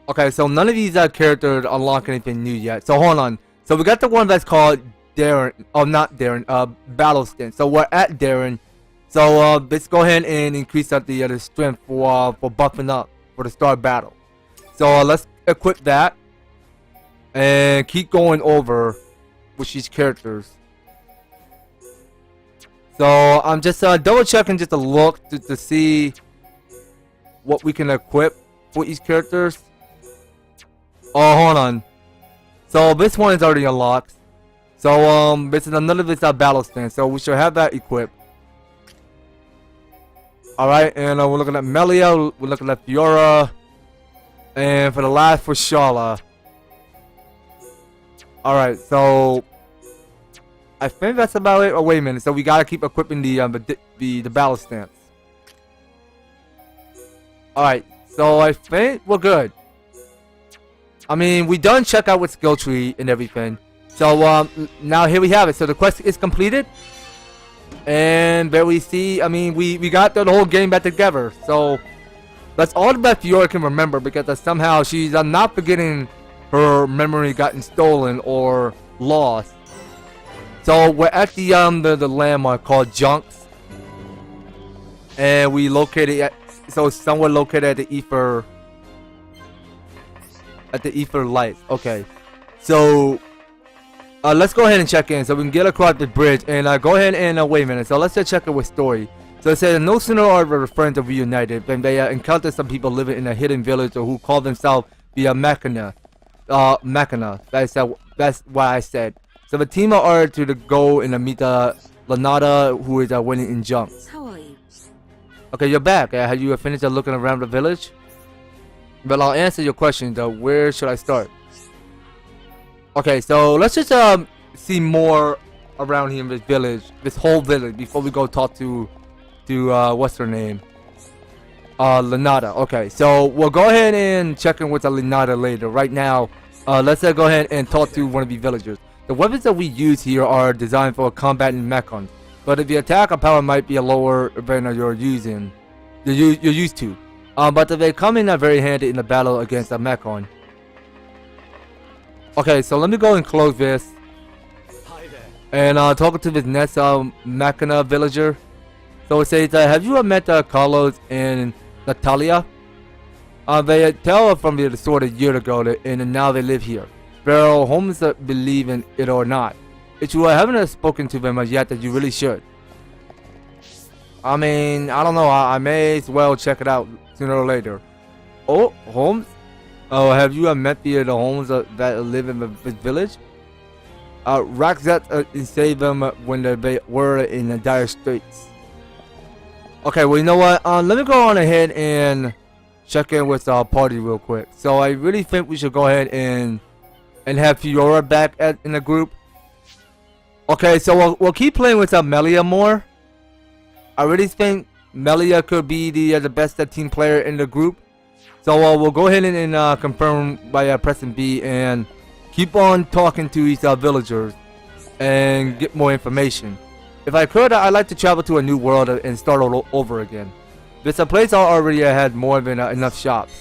Okay, so none of these characters unlock anything new yet. So hold on. So we got the one that's called Darren. Oh, not Darren. Battle Stint. So we're at Darren. So let's go ahead and increase up the strength for buffing up for the start battle. So let's equip that and keep going over with these characters. So I'm just double checking just to look to see what we can equip for each characters. Oh, hold on. So this one is already unlocked. So this is none of this battle stance. So we should have that equipped. All right, and we're looking at Melia. We're looking at Fiora, and for the last for Sharla. All right, so I think that's about it. Oh, wait a minute. So we gotta keep equipping the battle stance. All right, so I think we're good. I mean, we done check out with skill tree and everything. So now here we have it. So the quest is completed. And there we see, I mean, we got the whole game back together. So that's all that Fiora can remember, because somehow she's not forgetting her memory gotten stolen or lost. So we're at the landmark called Junks. And we located at, so somewhere located at the ether. At the ether lights. Okay, so let's go ahead and check in so we can get across the bridge and go ahead and wait a minute. So let's just check it with story. So it says no sooner are the friends of reunited than they encounter some people living in a hidden village or who call themselves the Mechanist. That's what I said. So the team are ordered to go and meet Monado, who is winning in Junks. How are you? Okay, you're back. Have you finished looking around the village? But I'll answer your question though. Where should I start? Okay, so let's just see more around here in this village, this whole village, before we go talk to what's her name? Lenata. Okay, so we'll go ahead and check in with Lenata later. Right now, let's go ahead and talk to one of the villagers. The weapons that we use here are designed for combat in Mechon, but if the attack power might be a lower than you're used to. But they come in very handy in the battle against a Mechon. Okay, so let me go and close this. Hi there. And talking to this next Mechana villager. So it says, have you met Carlos and Natalia? They tell from the sword a year ago, and now they live here. Their homes believe in it or not. if you haven't spoken to them yet, that you really should. I mean, I don't know. I may as well check it out sooner or later. Oh, Holmes? Oh, have you met the Holmes that live in the village? Raxet saved them when they were in dire straits. Okay, well, you know what? Let me go on ahead and check in with our party real quick. So I really think we should go ahead and have Fiora back in the group. Okay, so we'll keep playing with Melia more. I really think Melia could be the best team player in the group. So we'll go ahead and confirm by pressing B and keep on talking to these villagers and get more information. If I could, I'd like to travel to a new world and start all over again. This place already had more than enough shops.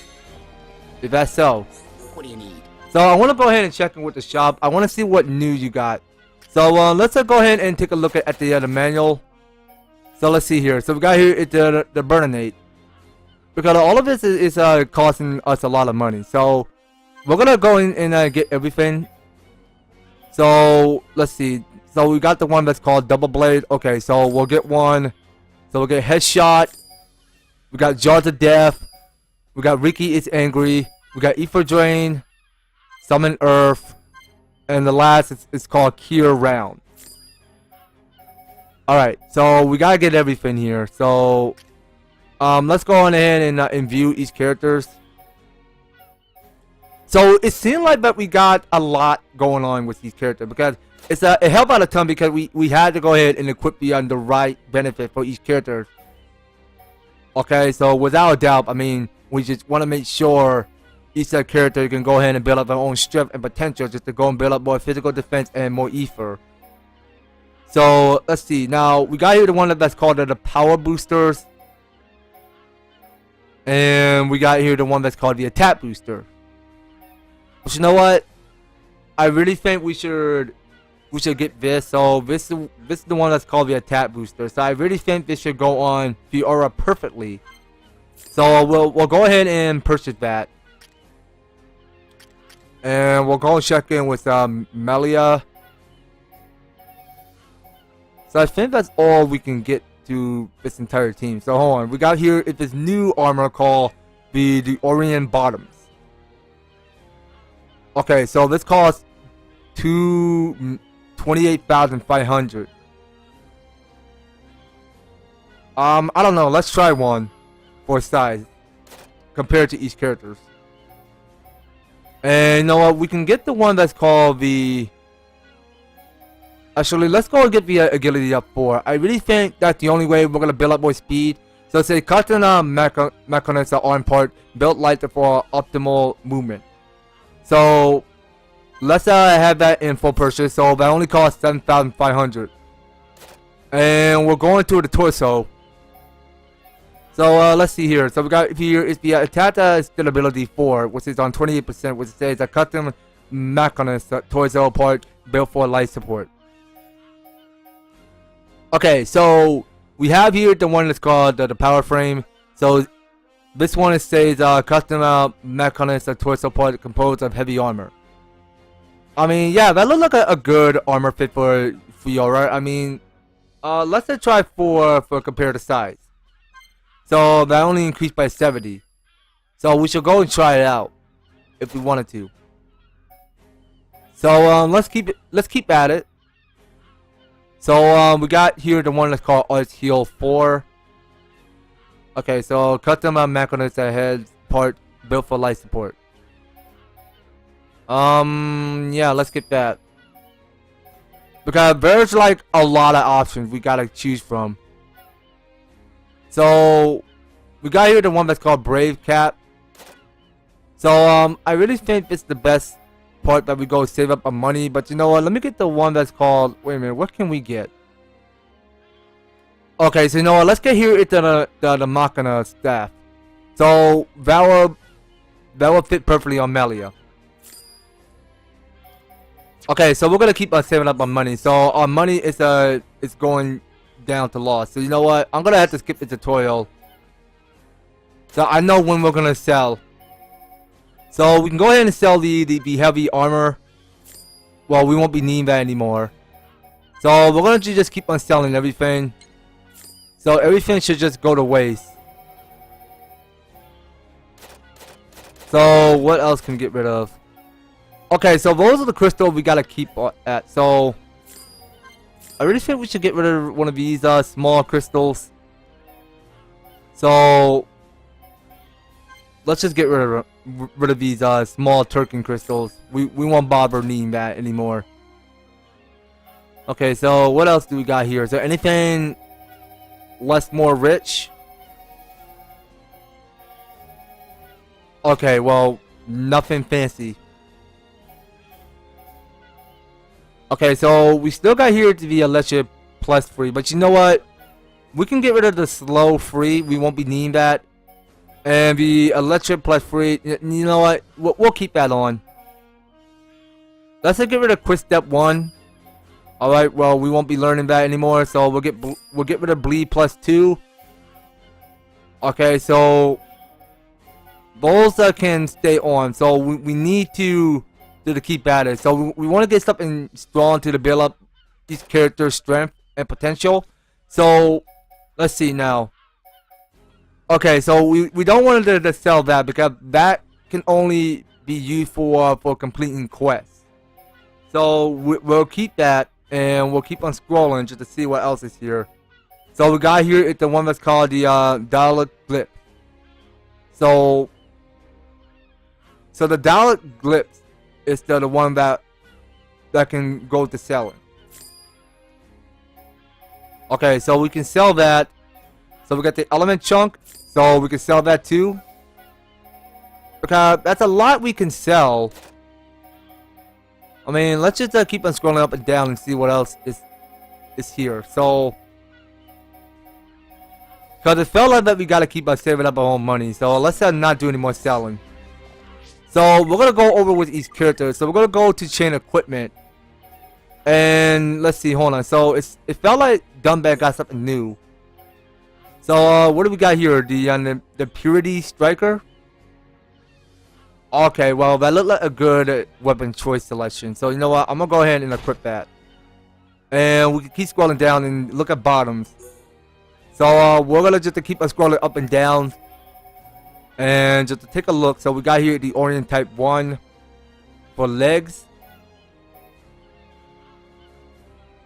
If that's so. What do you need? So I want to go ahead and check in with the shop. I want to see what new you got. So let's go ahead and take a look at the manual. So let's see here. So we got here the Burnonate. Because all of this is costing us a lot of money. So we're gonna go in and get everything. So let's see. So we got the one that's called Double Blade. Okay, so we'll get one. So we'll get Headshot. We got Jaws of Death. We got Riki is Angry. We got Ether Drain. Summon Earth. And the last is called Cure Round. Alright, so we gotta get everything here. So let's go on ahead and view each characters. So it seemed like that we got a lot going on with these characters because it helped out a ton because we had to go ahead and equip the right benefit for each character. Okay, so without a doubt, I mean, we just want to make sure each character can go ahead and build up their own strength and potential just to go and build up more physical defense and more ether. So let's see. Now we got here the one that's called the Power Boosters. And we got here the one that's called the Attack Booster. But you know what? I really think we should get this. So this is the one that's called the Attack Booster. So I really think this should go on Fiora perfectly. So we'll go ahead and purchase that. And we'll go and check in with Melia. So I think that's all we can get to this entire team. So hold on, we got here this new armor called the Orient Bottoms. Okay, so this costs 28,500. I don't know. Let's try one for size compared to each characters. And you know what? We can get the one that's called the. Actually, let's go and get the agility up 4. I really think that's the only way we're gonna build up more speed. So say custom Mechanist arm part built light for optimal movement. So let's have that in full purchase. So that only costs 7,500. And we're going to the torso. So let's see here. So we got here is the attack stability 4, which is on 28%, which says a custom Mechanist torso part built for life support. Okay, so we have here the one that's called the power frame. So this one says custom Mechanist torso part composed of heavy armor. I mean, yeah, that looks like a good armor fit for Fiora. I mean, let's try for comparative size. So that only increased by 70. So we should go and try it out if we wanted to. So let's keep at it. So we got here the one that's called Arts Heal 4. Okay, so custom Mechanist head part built for life support. Yeah, let's get that. Because there's like a lot of options we gotta choose from. So we got here the one that's called Brave Cap. So I really think it's the best part that we go save up our money. But you know what? Let me get the one that's called. Wait a minute. What can we get? Okay, so you know what? Let's get here into the Mechanized Staff. So that will fit perfectly on Melia. Okay, so we're gonna keep saving up our money. So our money is going down to loss. So you know what? I'm gonna have to skip the tutorial. So I know when we're gonna sell. So we can go ahead and sell the heavy armor. Well, we won't be needing that anymore. So we're gonna just keep on selling everything. So everything should just go to waste. So what else can we get rid of? Okay, so those are the crystals we gotta keep at. So I really think we should get rid of one of these small crystals. So let's just get rid of these small Turkin crystals. We won't bother needing that anymore. Okay, so what else do we got here? Is there anything more rich? Okay, well, nothing fancy. Okay, so we still got here to be electric plus free, but you know what? We can get rid of the slow free. We won't be needing that. And the electric plus free, you know what? We'll keep that on. Let's get rid of quick step 1. All right, well, we won't be learning that anymore, so we'll get rid of bleed plus 2. Okay, so those can stay on. So we need to keep at it. So we want to get something strong to build up these characters' strength and potential. So let's see now. Okay, so we don't want to sell that because that can only be used for completing quests. So we'll keep that, and we'll keep on scrolling just to see what else is here. So we got here it's the one that's called the Dalek Glyph. So the Dalek Glyph is the one that can go to selling. Okay, so we can sell that. So we got the element chunk, so we can sell that too. Okay, that's a lot we can sell. I mean, let's just keep on scrolling up and down and see what else is here. So, because it felt like that we gotta keep on saving up our own money. So let's not do any more selling. So we're gonna go over with each character. So we're gonna go to chain equipment, and let's see. Hold on. So it felt like Dunban got something new. So what do we got here? The Purity Striker. Okay, well that looked like a good weapon choice selection. So you know what? I'm gonna go ahead and equip that. And we can keep scrolling down and look at bottoms. So we're gonna just keep on scrolling up and down. And just to take a look, so we got here the Orient Type 1 for legs.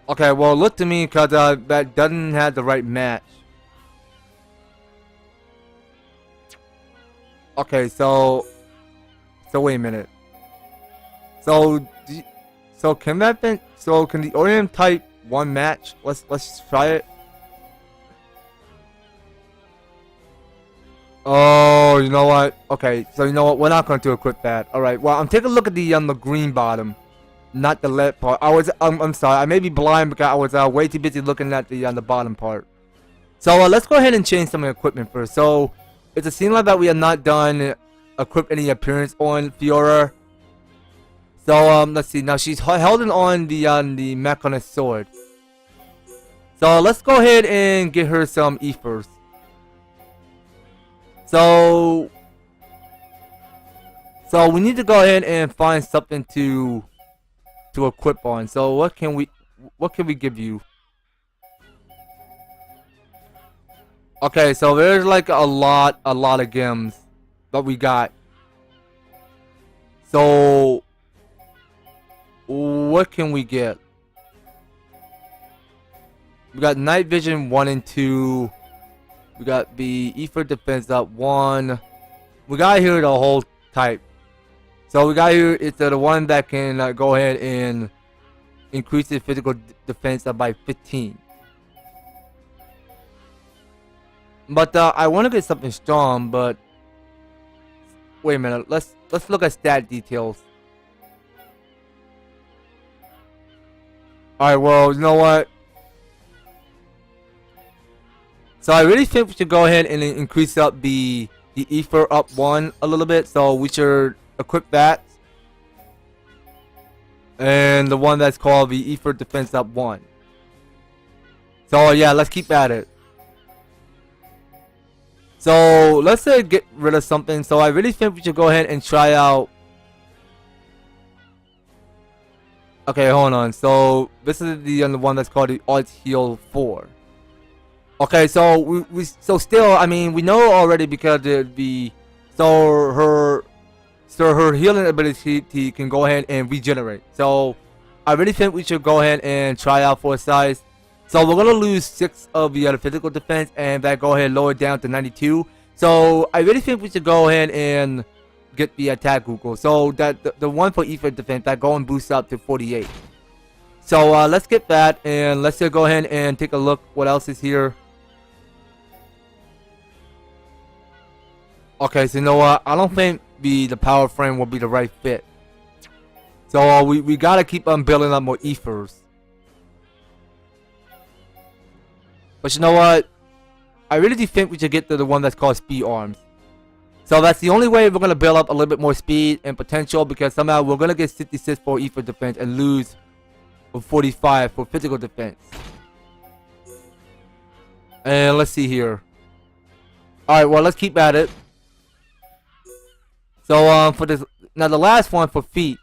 Okay, well look to me because that doesn't have the right match. Okay, so wait a minute. So can that be? So can the Orient Type 1 match? Let's try it. Oh, you know what? Okay, so you know what? We're not going to equip that. All right. Well, I'm taking a look at the green bottom, not the left part. I'm sorry. I may be blind because I was way too busy looking at the bottom part. So let's go ahead and change some equipment first. So it's a scene like that we have not done equip any appearance on Fiora. So let's see. Now she's holding on the Mechanist Sword. So let's go ahead and get her some ethers. So we need to go ahead and find something to equip on. So what can we give you? Okay, so there's like a lot of gems that we got. So what can we get? We got night vision 1 and 2. We got the ether defense up 1. We got here the whole type. So we got here it's the one that can go ahead and increase the physical defense up by 15. But I want to get something strong, but wait a minute. Let's look at stat details. Alright, well, you know what? So I really think we should go ahead and increase up the ether up 1 a little bit. So we should equip that. And the one that's called the ether defense up 1. So yeah, let's keep at it. So let's get rid of something. So I really think we should go ahead and try out Okay, hold on. So this is the one that's called the Art Heal 4. Okay, so we still, I mean, we know already because her healing ability can go ahead and regenerate. So I really think we should go ahead and try out for a size. So we're gonna lose 6 of the physical defense, and that go ahead and lower it down to 92. So I really think we should go ahead and get the attack Google. So that the one for ether defense that go and boost up to 48. So let's get that, and let's just go ahead and take a look what else is here. Okay, so you know what? I don't think the power frame will be the right fit. So we gotta keep on building up more ethers. But you know what? I really do think we should get to the one that's called speed arms. So that's the only way we're gonna build up a little bit more speed and potential, because somehow we're gonna get 66 for ether defense and lose 45 for physical defense. And let's see here. Alright, well, let's keep at it. So for this, now the last one for feet.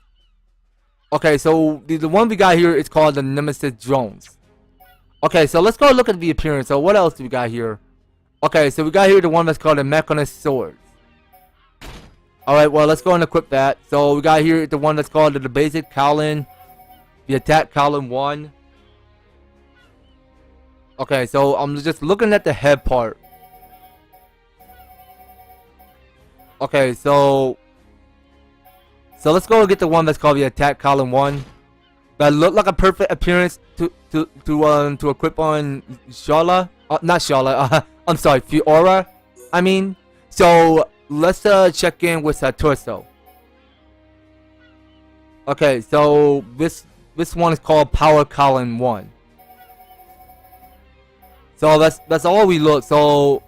Okay, so the one we got here is called the Nemesis Drones. Okay, so let's go look at the appearance. So what else do we got here? Okay, so we got here the one that's called the Mechanist Sword. Alright, well, let's go and equip that. So we got here the one that's called the basic Colin, the attack Colin 1. Okay, so I'm just looking at the head part. Okay, so let's go and get the one that's called the attack Colin 1. That look like a perfect appearance to equip on Sharla. Not Sharla. I'm sorry, Fiora. I mean, so let's check in with torso. Okay, so this one is called Power Colin 1. So that's all we look. So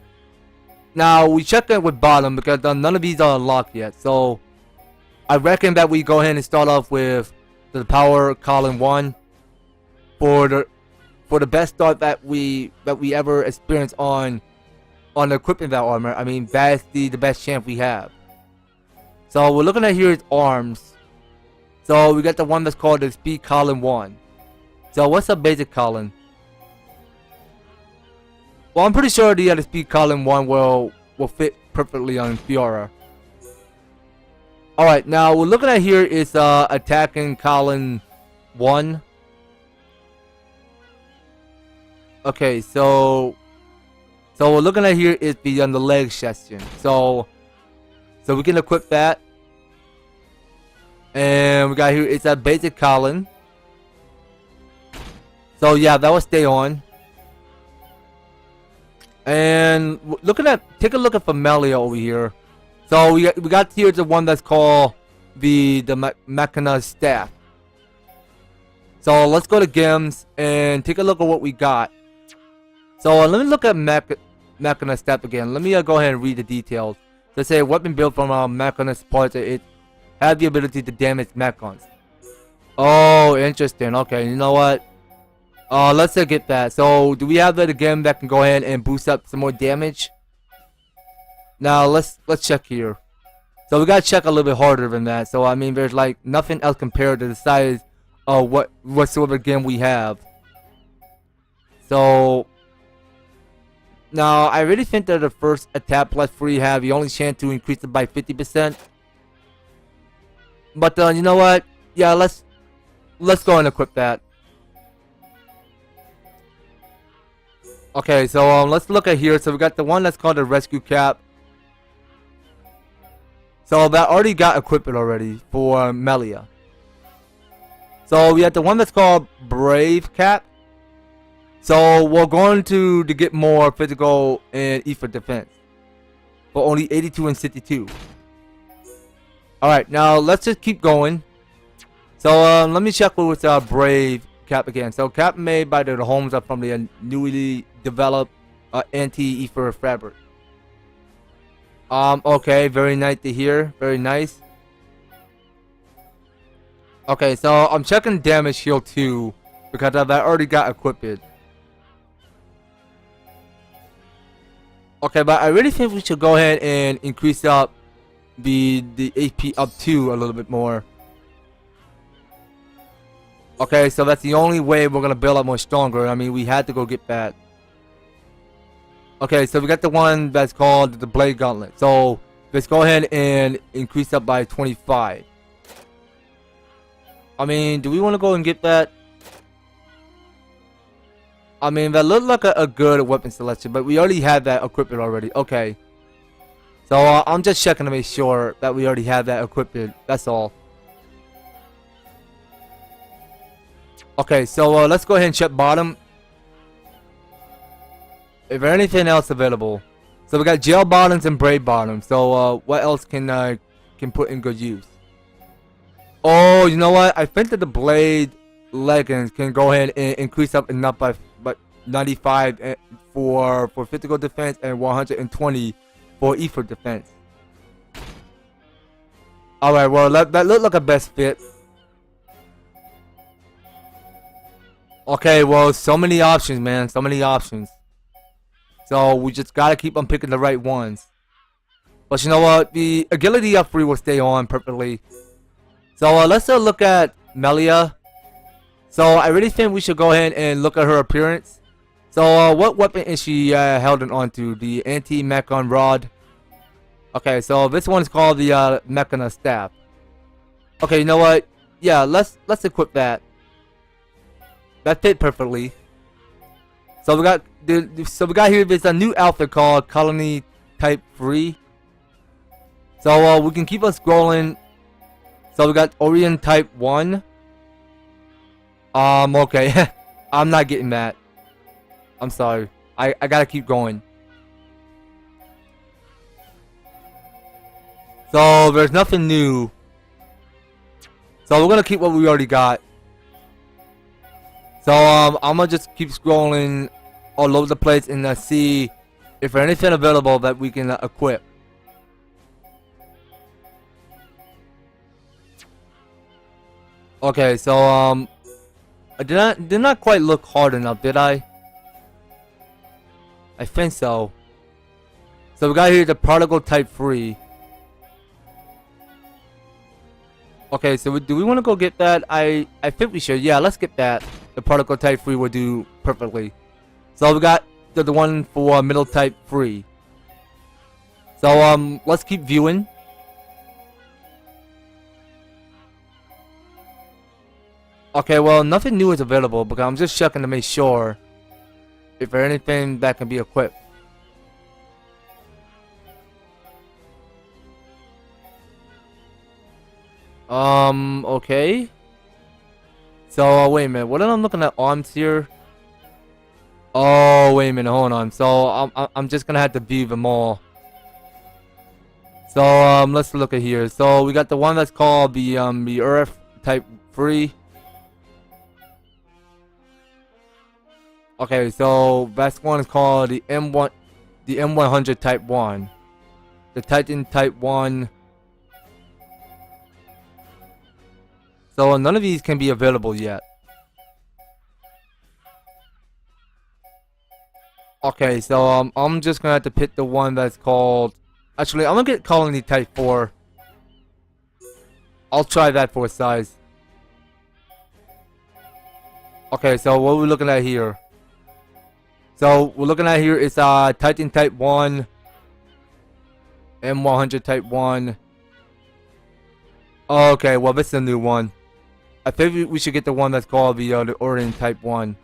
now we check in with bottom because none of these are unlocked yet. So I reckon that we go ahead and start off with the Power Colin 1 for the best start that we ever experienced on equipping that armor. I mean, that's the best chance we have. So we're looking at here is arms. So we got the one that's called the Speed Colin 1. So what's a basic Colin? Well, I'm pretty sure the Speed Colin 1 will fit perfectly on Fiora. Alright, now we're looking at here is attacking Colin 1. Okay, so we're looking at here is the leg section. So we can equip that. And we got here it's a basic Colin. So yeah, that will stay on. And take a look at Melia over here. So we got here the one that's called the Mechanized Staff. So let's go to Gems and take a look at what we got. So let me look at Mechanized Staff again. Let me go ahead and read the details. They say weapon built from Mechanist parts. It has the ability to damage Mechons. Oh, interesting. Okay, you know what? Let's get that. So do we have that again that can go ahead and boost up some more damage? Now let's check here. So we gotta check a little bit harder than that. So I mean, there's like nothing else compared to the size of what sort of game we have. So now I really think that the first attack plus 3 have the only chance to increase it by 50%. But you know what? Yeah, let's go and equip that. Okay, so let's look at here. So we got the one that's called the Rescue Cap. So that already got equipped already for Melia. So we have the one that's called Brave Cap. So we're going to get more physical and ether defense. For only 82 and 62. Alright, now let's just keep going. So let me check with Brave Cap again. So cap made by the homes are from the newly developed anti-ether fabric. Okay, very nice to hear. Very nice. Okay, so I'm checking damage shield 2 because that already got equipped. Okay, but I really think we should go ahead and increase up the AP up 2 a little bit more. Okay, so that's the only way we're gonna build up more stronger. I mean, we had to go get that. Okay, so we got the one that's called the Blade Gauntlet. So let's go ahead and increase up by 25. I mean, do we want to go and get that? I mean, that looked like a good weapon selection, but we already had that equipped already. Okay. So I'm just checking to make sure that we already have that equipped. That's all. Okay, so let's go ahead and check bottom. If there's anything else available. So we got gel bottoms and braid bottoms. So what else can put in good use? Oh, you know what? I think that the blade leggings can go ahead and increase up enough by 95 for physical defense and 120 for ether defense. Alright, well that looked like a best fit. Okay, well, so many options, man. So many options. So we just gotta keep on picking the right ones. But you know what? The agility up 3 will stay on perfectly. So let's look at Melia. So I really think we should go ahead and look at her appearance. So what weapon is she holding onto? The anti-mecon rod. Okay, so this one's called the Mechanist Staff. Okay, you know what? Yeah, let's equip that. That fit perfectly. So we got here. There's a new outfit called Colony Type 3. So we can keep on scrolling. So we got Orient Type 1. Okay. I'm not getting that. I'm sorry. I gotta keep going. So there's nothing new. So we're gonna keep what we already got. So I'm gonna just keep scrolling all over the place and see if there's anything available that we can equip. Okay, so I did not quite look hard enough, did I? I think so. So we got here the Particle Type 3. Okay, so do we want to go get that? I think we should. Yeah, let's get that. The Particle Type 3 will do perfectly. So we got the one for Middle Type 3. So let's keep viewing. Okay, well, nothing new is available because I'm just checking to make sure if there's anything that can be equipped. Okay. So, wait a minute. What am I looking at arms here? Oh, wait a minute. Hold on. So, I'm just gonna have to view them all. So, let's look at here. So, we got the one that's called the Earth Type 3. Okay, so that one is called the M100 Type 1. The Titan Type 1. So none of these can be available yet. Okay, so I'm just gonna have to pick the one that's called. Actually, I'm gonna get Colony Type 4. I'll try that for a size. Okay, so what are we looking at here? So we're looking at here is Titan Type 1, M100 Type 1. Okay, well this is a new one. I think we should get the one that's called the Orient Type 1.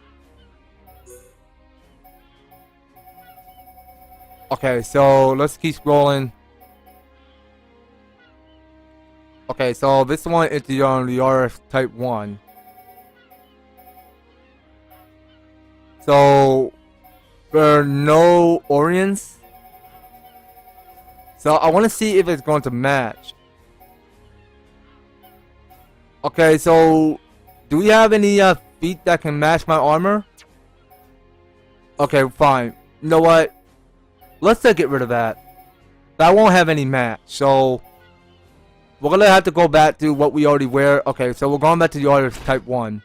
Okay, so let's keep scrolling. Okay, so this one is the RF Type 1. So there are no Orients. So I want to see if it's going to match. Okay, so do we have any feet that can match my armor? Okay, fine. You know what? Let's get rid of that. That won't have any match. So we're gonna have to go back to what we already wear. Okay, so we're going back to the Artist Type 1.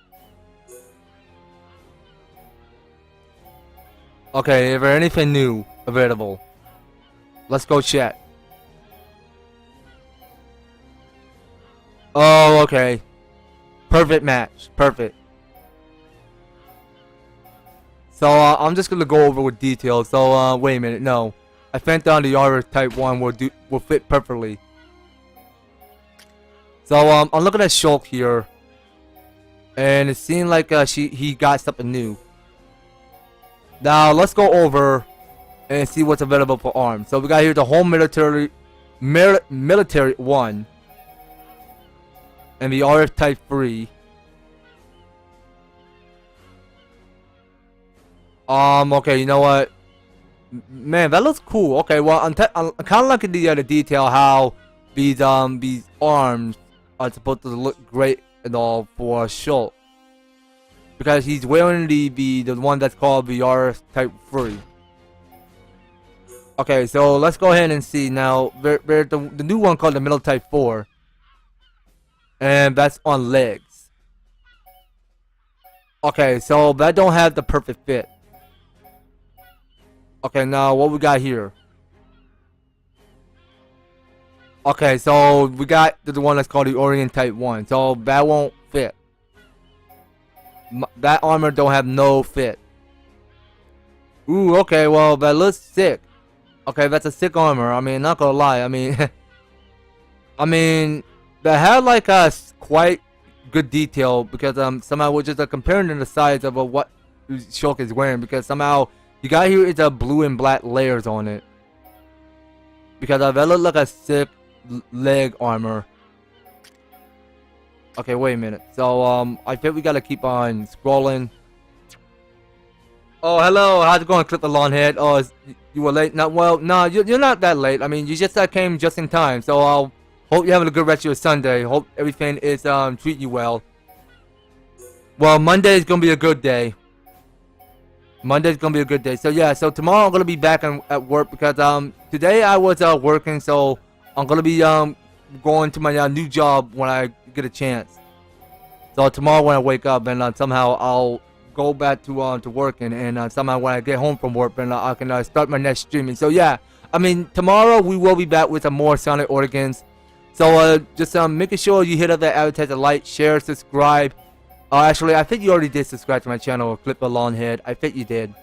Okay, is there anything new available? Let's go check. Oh, okay. Perfect match. Perfect. So I'm just gonna go over with details. So wait a minute, no, I think on the Aura Type 1 will fit perfectly. So I'm looking at Shulk here, and it seemed like he got something new. Now let's go over and see what's available for arms. So we got here the home military 1 and the RF Type 3. Okay, you know what? Man, that looks cool. Okay, well, I'm kind of liking the detail how these arms are supposed to look great and all for Shulk, because he's wearing the one that's called the RF Type 3. Okay, so let's go ahead and see now. There's the new one called the Middle Type 4, and that's on legs. Okay, so that don't have the perfect fit. Okay, now what we got here? Okay, so we got the one that's called the Orient Type 1. So that won't fit. That armor don't have no fit. Ooh, okay, well, that looks sick. Okay, that's a sick armor. I mean, not gonna lie. I mean, that had like a quite good detail, because somehow we're just comparing the size of what Shulk is wearing, because somehow you got here it's a blue and black layers on it, because that look like a sick leg armor. Okay, wait a minute. So I think we gotta keep on scrolling. Oh, hello. How's it going, Clip the Lawn Head? Oh, you were late? Not well. No, you're not that late. I mean, you just came just in time. So I'll hope you're having a good rest of your Sunday. Hope everything is treating you well. Well, Monday is gonna be a good day. Monday's gonna be a good day. So yeah. So tomorrow I'm gonna be back at work, because today I was working. So I'm gonna be going to my new job when I get a chance. So tomorrow when I wake up, and somehow I'll go back to working, and somehow when I get home from work, and I can start my next streaming. So yeah, I mean, tomorrow we will be back with some more Sonic Origins. So just making sure you hit up that advertiser, like, share, subscribe. Actually, I think you already did subscribe to my channel, Clip the Lawn Head. I think you did.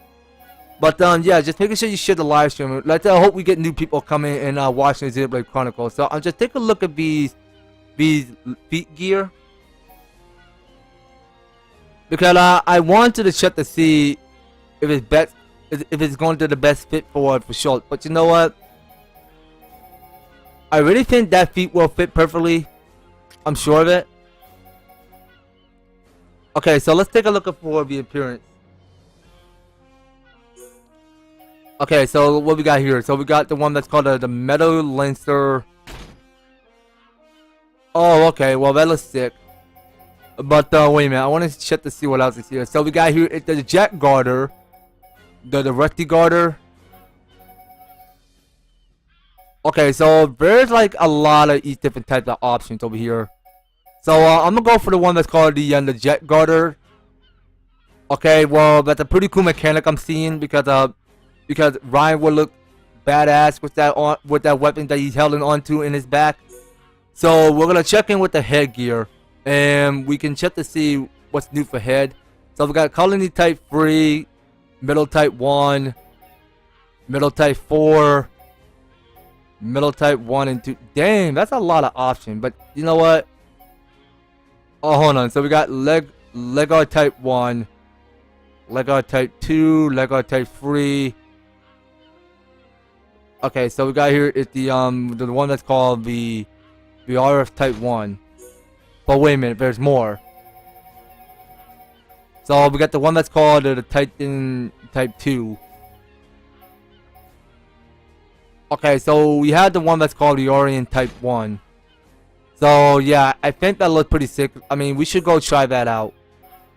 But yeah, just making sure you share the live stream. Let's hope we get new people coming and watching Xenoblade Chronicles. So I'm just taking a look at these feet gear, because I wanted to check to see if it's going to the best fit for Shulk. But you know what? I really think that feet will fit perfectly. I'm sure of it. Okay, so let's take a look for the appearance. Okay, so what we got here? So we got the one that's called the Meadow Lancer. Oh, okay. Well, that looks sick. But wait a minute, I want to check to see what else is here. So we got here the Jack Garter, the Rusty Garter. Okay, so there's like a lot of each different types of options over here. So I'm gonna go for the one that's called the Jet Garter. Okay, well, that's a pretty cool mechanic I'm seeing, because Reyn will look badass with that weapon that he's holding onto in his back. So we're gonna check in with the headgear, and we can check to see what's new for head. So we got Colony Type 3, Middle Type 1, Middle Type 4, Middle Type 1 and 2. Damn, that's a lot of options. But you know what? Oh, hold on. So we got Lego Type 1, Lego Type 2, Lego Type 3. Okay, so we got here is the one that's called the RF Type 1. But wait a minute, there's more. So we got the one that's called the Titan Type 2. Okay, so we had the one that's called the Orient Type 1. So yeah, I think that looks pretty sick. I mean, we should go try that out.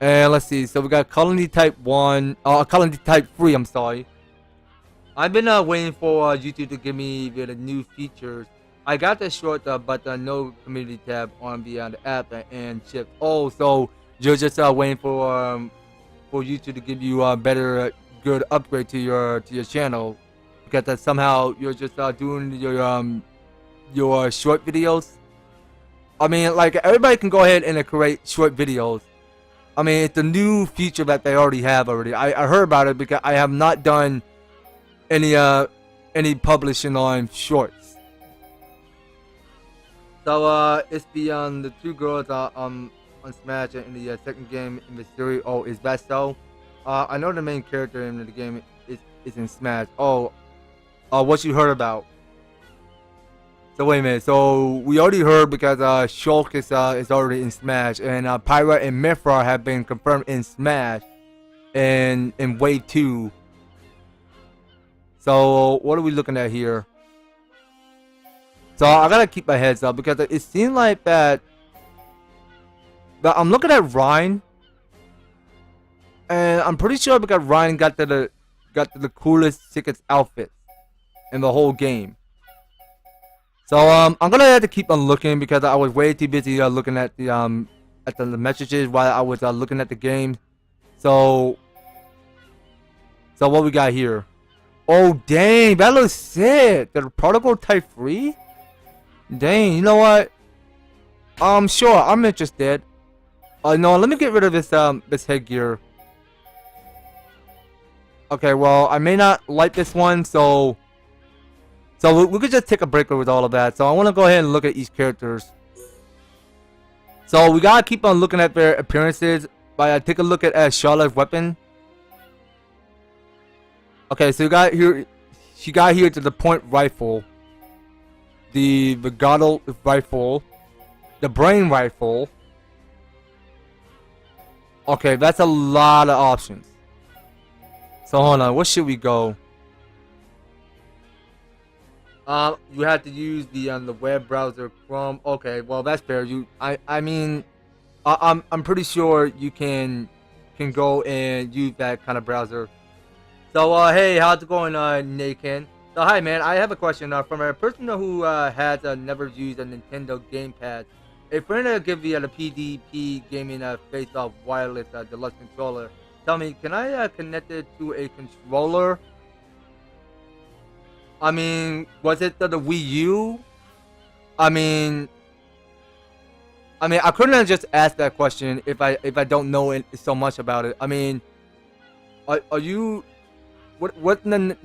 And let's see. So we got Colony Type 1, Colony Type 3, I'm sorry. I've been waiting for YouTube to give me the new features. I got the short but no community tab on the app and chips. Oh, so you're just waiting for YouTube to give you a better, good upgrade to your channel, because somehow you're just doing your short videos. I mean, like, everybody can go ahead and create short videos. I mean, it's a new feature that they already have already. I heard about it because I have not done any publishing on shorts. So it's the two girls on Smash in the second game in the series. Oh, is that so? I know the main character in the game is in Smash. Oh, what you heard about? So wait a minute. So we already heard because Shulk is already in Smash, and Pyra and Mithra have been confirmed in Smash, in Wave 2. So what are we looking at here? So I gotta keep my heads up because it seemed like that. But I'm looking at Reyn, and I'm pretty sure because Reyn got to the coolest, sickest outfit in the whole game. So I'm gonna have to keep on looking because I was way too busy looking at the messages while I was looking at the game. So what we got here? Oh dang, that looks sick. The protocol type 3? Dang, you know what? Sure, I'm interested. No, let me get rid of this headgear. Okay, well, I may not like this one, so we could just take a break with all of that. So I want to go ahead and look at each characters. So we gotta keep on looking at their appearances. By take a look at Sharla's weapon. Okay, so she got here to the point rifle, the Gauntlet rifle, the brain rifle. Okay, that's a lot of options. So hold on, what should we go? You have to use the web browser Chrome. Okay, well that's fair. I mean, I'm pretty sure you can go and use that kind of browser. So hey, how's it going, Nathan? So hi man, I have a question from a person who has never used a Nintendo gamepad. A friend give you the PDP gaming face-off wireless deluxe controller. Tell me, can I connect it to a controller? I mean, was it the Wii U? I mean, I couldn't have just asked that question if I don't know so much about it. I mean, are you what the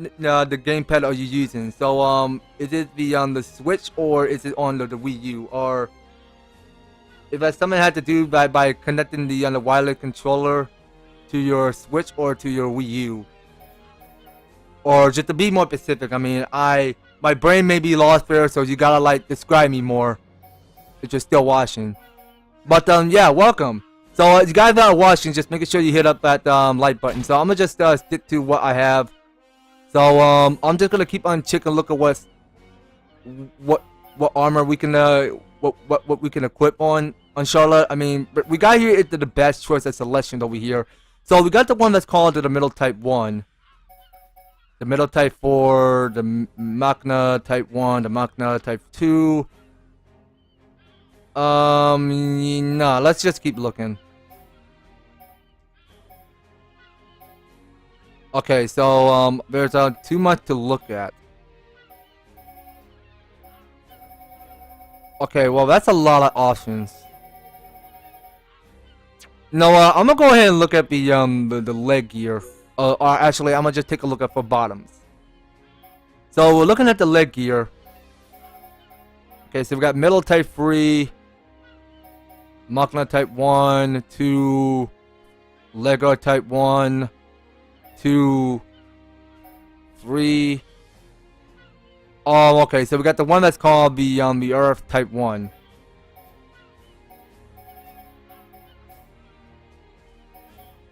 gamepad are you using? So is it the Switch or is it on the Wii U? Or if that's something had to do by connecting the wireless controller to your Switch or to your Wii U? Or just to be more specific, I mean, my brain may be lost there, so you gotta like describe me more if you're still watching. But yeah, welcome. So you guys that are watching, just making sure you hit up that like button. So I'm gonna just stick to what I have. So I'm just gonna keep on checking, look at what armor we can what we can equip on Sharla. I mean, but we got here into the best choice of selection over here. So we got the one that's called the middle type 1. The middle type 4, the Machna type 1, the Machna type 2. No, let's just keep looking. Okay, so there's too much to look at. Okay, well that's a lot of options. No, I'm gonna go ahead and look at the leg gear. Or actually, I'm gonna just take a look at for bottoms. So we're looking at the leg gear. Okay, so we got middle type 3, Machna type 1, 2, Lego type 1, 2, 3. Oh, okay, so we got the one that's called the Earth type 1.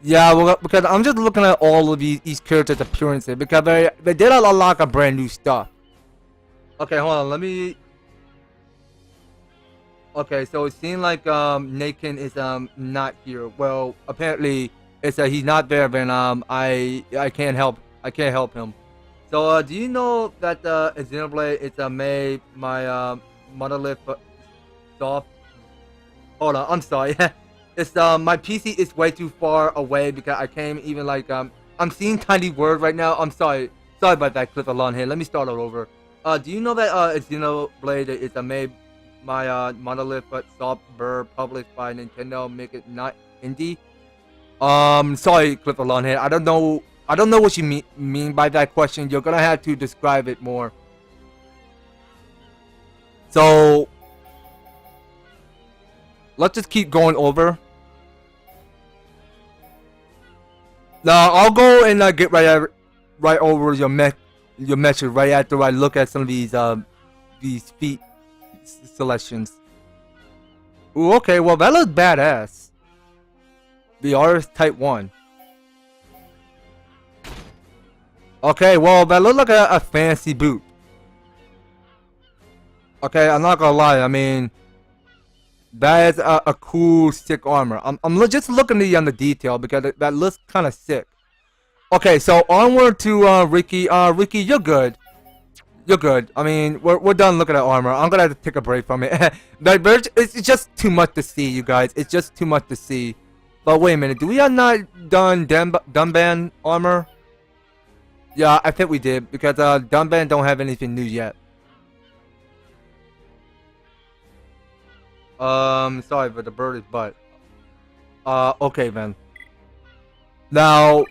Yeah, well, because I'm just looking at all of these characters' appearances because they did a lot of brand new stuff. Okay, hold on, let me. Okay, so it seems like Nathan is not here. Well, apparently it's he's not there. Then I can't help him. So do you know that Xenoblade is made my monolith soft? Hold on, I'm sorry. It's my PC is way too far away because I can't even like I'm seeing tiny words right now. I'm sorry about that clip along here. Let me start all over. Do you know that Xenoblade is made my monolith but soft bird published by Nintendo, make it not indie? Sorry, Clifford Longhead. I don't know what you mean by that question. You're gonna have to describe it more. So, let's just keep going over. Now, I'll go and get right over your message right after I look at some of these feat selections. Ooh, okay, well that looks badass. The artist type 1. Okay, well that looks like a fancy boot. Okay, I'm not gonna lie. I mean, that is a cool, sick armor. I'm just looking at the detail because that looks kind of sick. Okay, so onward to Riki. Riki, you're good. You're good. I mean, we're done looking at armor. I'm gonna have to take a break from it. But it's just too much to see, you guys. It's just too much to see. But wait a minute, do we have not done Dunban armor? Yeah, I think we did because Dunban don't have anything new yet. Sorry, but the bird is butt. Okay then. Now,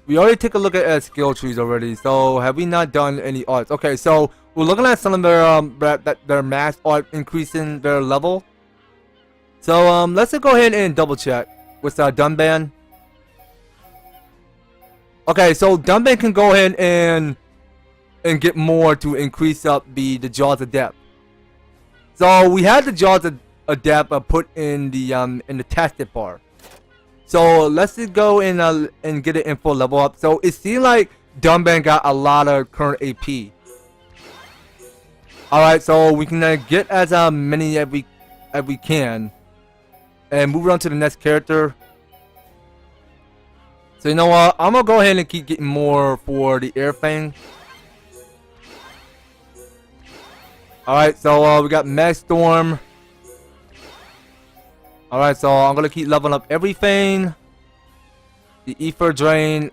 we already took a look at skill trees already. So have we not done any arts? Okay, so we're looking at some of their max art increasing their level. So let's just go ahead and double check with Dunban. Okay, so Dunban can go ahead and get more to increase up the jaws of depth. So we had the jaws of depth put in the tastic bar. So let's just go and get it in full level up. So it seems like Dunban got a lot of current AP. All right, so we can get as many as we can, and move on to the next character. So you know what? I'm gonna go ahead and keep getting more for the air thing. Alright, so we got Mag Storm. Alright, so I'm gonna keep leveling up everything. The Ether Drain.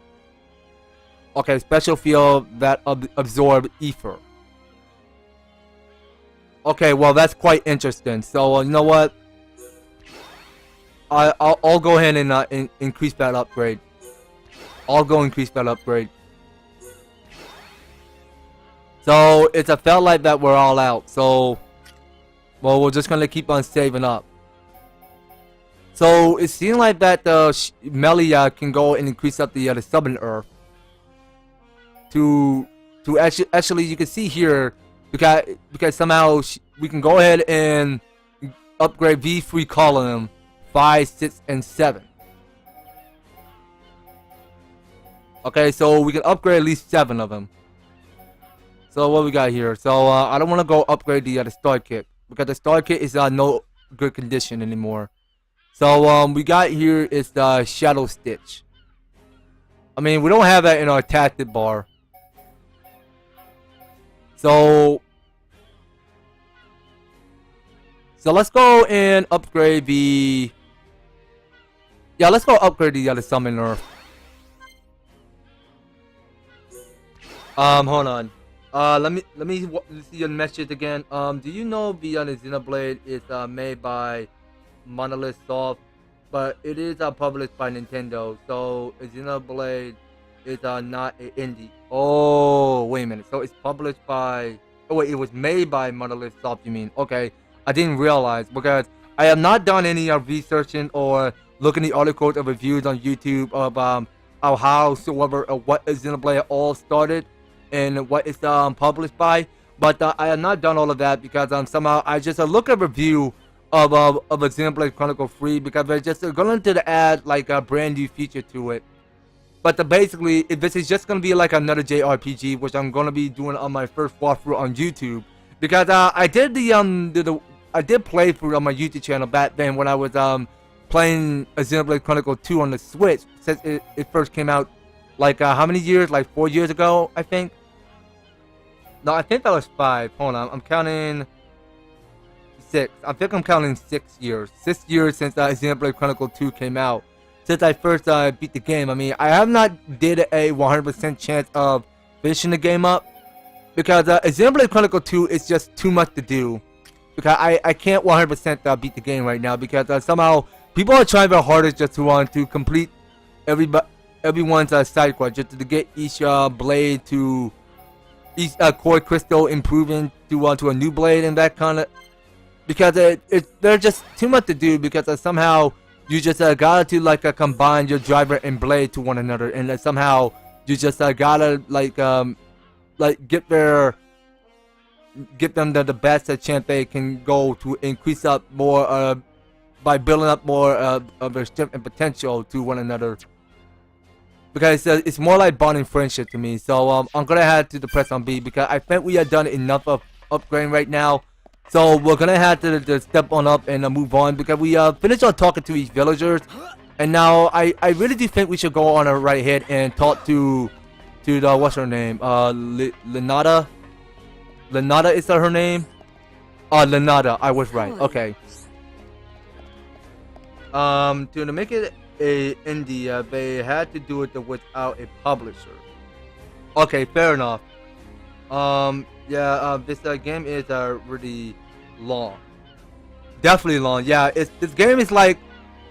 Okay, special field that absorb Ether. Okay, well that's quite interesting. So you know what? I'll go ahead and increase that upgrade. I'll go increase that upgrade. So it's a felt like that we're all out. So, well, we're just gonna keep on saving up. So it seems like that Melia can go and increase up the Southern Earth. To actually you can see here because somehow we can go ahead and upgrade V3 column 5, 6, and 7. Okay, so we can upgrade at least 7 of them. So what we got here? So I don't want to go upgrade the start kit because the start kit is no good condition anymore. So we got here is the Shadow Stitch. I mean, we don't have that in our tactic bar. So let's go and upgrade the. Yeah, let's go upgrade the Summoner. Hold on. Let me see your message again. Do you know the Xenoblade is made by Monolith Soft, but it is published by Nintendo. So Xenoblade is not an indie. Oh, wait a minute. So it's published by. Oh wait, it was made by Monolith Soft. You mean? Okay, I didn't realize because I have not done any researching or looking at the articles or reviews on YouTube of how what Xenoblade all started. And what it's published by, but I have not done all of that because somehow I just look at a review of a Xenoblade Chronicles 3 because they're just going to add like a brand new feature to it. But basically, if this is just going to be like another JRPG, which I'm going to be doing on my first walkthrough on YouTube, because I did I did play through on my YouTube channel back then when I was playing Xenoblade Chronicles 2 on the Switch since it first came out. Like how many years? Like 4 years ago, I think. No, I think that was 5. Hold on, I'm counting 6. I think I'm counting 6 years. 6 years since Xenoblade Chronicles 2 came out. Since I first beat the game. I mean, I have not did a 100% chance of finishing the game up. Because Xenoblade Chronicles 2 is just too much to do. Because I can't 100% beat the game right now. Because somehow people are trying their hardest just to want to complete everyone's side quest, just to get each blade to each core crystal improving to a new blade and that kind of, because there's just too much to do, because somehow you just gotta to like combine your driver and blade to one another, and somehow you just gotta like get them the best chance they can go to increase up more by building up more of their strength and potential to one another. Because it's more like bonding friendship to me. So I'm gonna have to press on B, because I think we have done enough of upgrading right now. So we're gonna have to step on up and move on, because we finished on talking to each villagers, and now I really do think we should go on our right ahead and talk to the, what's her name, Lenata. Lenata, is that her name? Lenata, I was right. Okay. To make it a indie, they had to do it without a publisher. Okay, fair enough. Yeah, this game is really long. Definitely long. Yeah, this game is like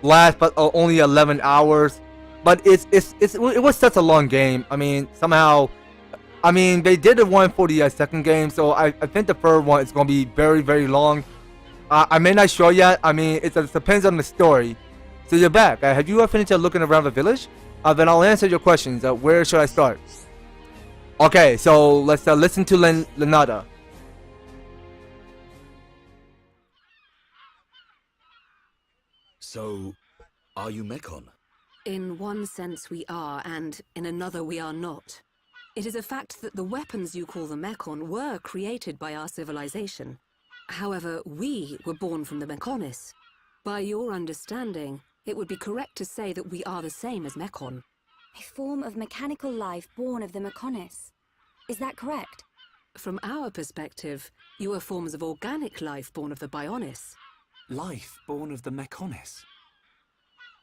lasts but only 11 hours. But it was such a long game. I mean, somehow, I mean, they did the one for the second game, so I think the third one is gonna be very, very long. I may not show yet. I mean, it depends on the story. So you're back. Have you finished looking around the village? Then I'll answer your questions. Where should I start? Okay, so let's listen to Lenata. So, are you Mechon? In one sense we are, and in another we are not. It is a fact that the weapons you call the Mechon were created by our civilization. However, we were born from the Mechonis. By your understanding, it would be correct to say that we are the same as Mechon. A form of mechanical life born of the Mechonis. Is that correct? From our perspective, you are forms of organic life born of the Bionis. Life born of the Mechonis.